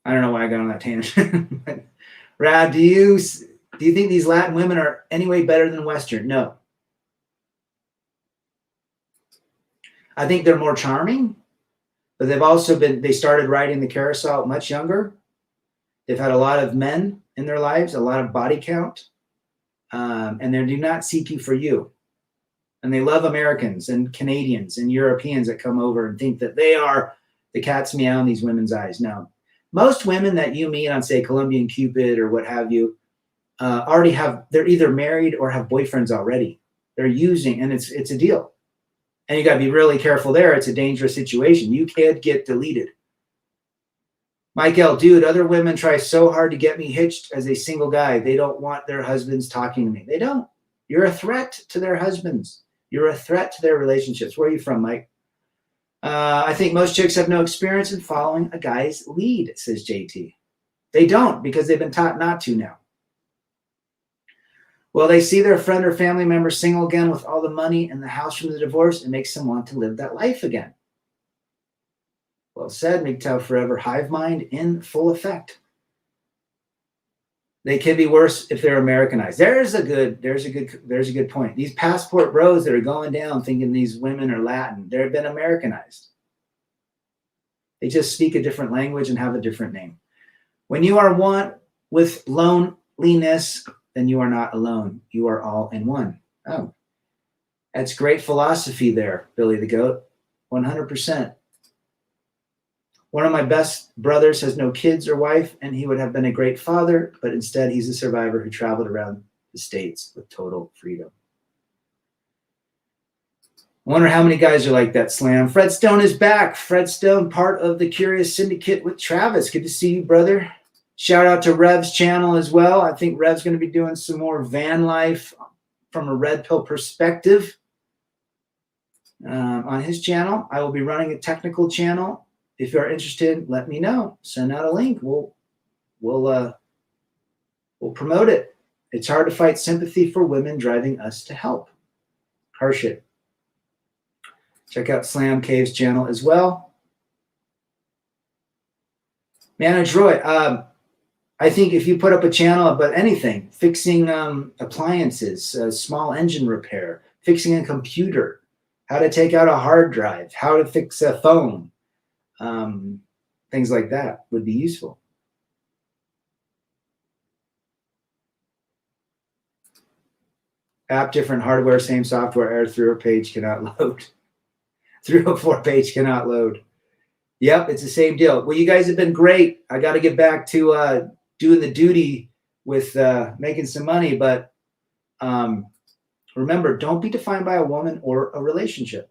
I don't know why I got on that tangent. Rad, do you think these Latin women are any way better than Western? No. I think they're more charming, but they started riding the carousel much younger. They've had a lot of men in their lives, a lot of body count, and they do not seek you for you. And they love Americans and Canadians and Europeans that come over and think that they are the cat's meow in these women's eyes. No. Most women that you meet on, say, Colombian Cupid or what have you, they're either married or have boyfriends already. They're using, and it's a deal. And you got to be really careful there. It's a dangerous situation. You could get deleted. Michael, dude, other women try so hard to get me hitched as a single guy. They don't want their husbands talking to me. They don't. You're a threat to their husbands. You're a threat to their relationships. Where are you from, Mike? I think most chicks have no experience in following a guy's lead, says JT. They don't, because they've been taught not to now. Well, they see their friend or family member single again with all the money and the house from the divorce. It makes them want to live that life again. Well said, MGTOW Forever. Hive mind in full effect. They can be worse if they're Americanized. There's a good point. These passport bros that are going down thinking these women are Latin, they've been Americanized. They just speak a different language and have a different name. When you are one with loneliness, then you are not alone. You are all in one. Oh, that's great philosophy there, Billy the Goat. 100%. One of my best brothers has no kids or wife, and he would have been a great father, but instead he's a survivor who traveled around the States with total freedom. I wonder how many guys are like that, Slam. Fred Stone is back. Fred Stone, part of the Curious Syndicate with Travis. Good to see you, brother. Shout out to Rev's channel as well. I think Rev's going to be doing some more van life from a red pill perspective on his channel. I will be running a technical channel. If you are interested, let me know. Send out a link. We'll promote it. It's hard to fight sympathy for women driving us to help. Harshit. Check out Slam Cave's channel as well. Manage Roy. I think if you put up a channel about anything, fixing appliances, small engine repair, fixing a computer, how to take out a hard drive, how to fix a phone, things like that would be useful. App, different hardware, same software, error, 304 page cannot load. 304 page cannot load. Yep, it's the same deal. Well, you guys have been great. I got to get back to doing the duty with making some money. But remember, don't be defined by a woman or a relationship.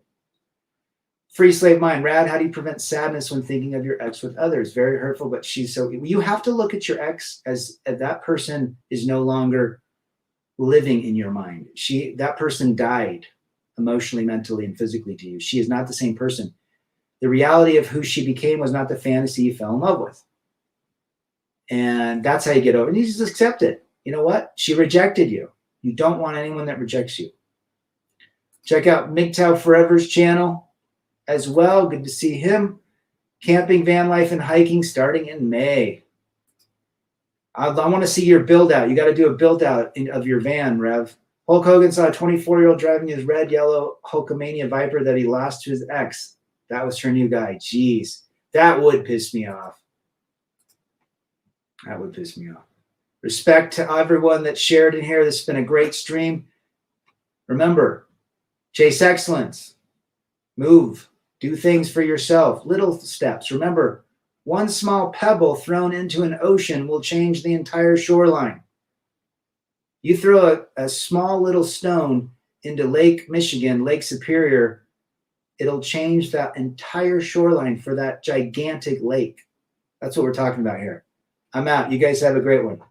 Free Slave Mind. Rad, how do you prevent sadness when thinking of your ex with others? Very hurtful, but she's so... You have to look at your ex as that person is no longer living in your mind. That person died emotionally, mentally, and physically to you. She is not the same person. The reality of who she became was not the fantasy you fell in love with. And that's how you get over it. You just accept it. You know what? She rejected you. You don't want anyone that rejects you. Check out MGTOW Forever's channel as well. Good to see him. Camping, van life, and hiking starting in May. I want to see your build out. You got to do a build out of your van, Rev. Hulk Hogan saw a 24-year-old driving his red, yellow Hulkamania Viper that he lost to his ex. That was her new guy. Jeez, that would piss me off. That would piss me off. Respect to everyone that shared in here. This has been a great stream. Remember, chase excellence. Move. Do things for yourself. Little steps. Remember, one small pebble thrown into an ocean will change the entire shoreline. You throw a small little stone into Lake Michigan, Lake Superior, it'll change that entire shoreline for that gigantic lake. That's what we're talking about here. I'm out. You guys have a great one.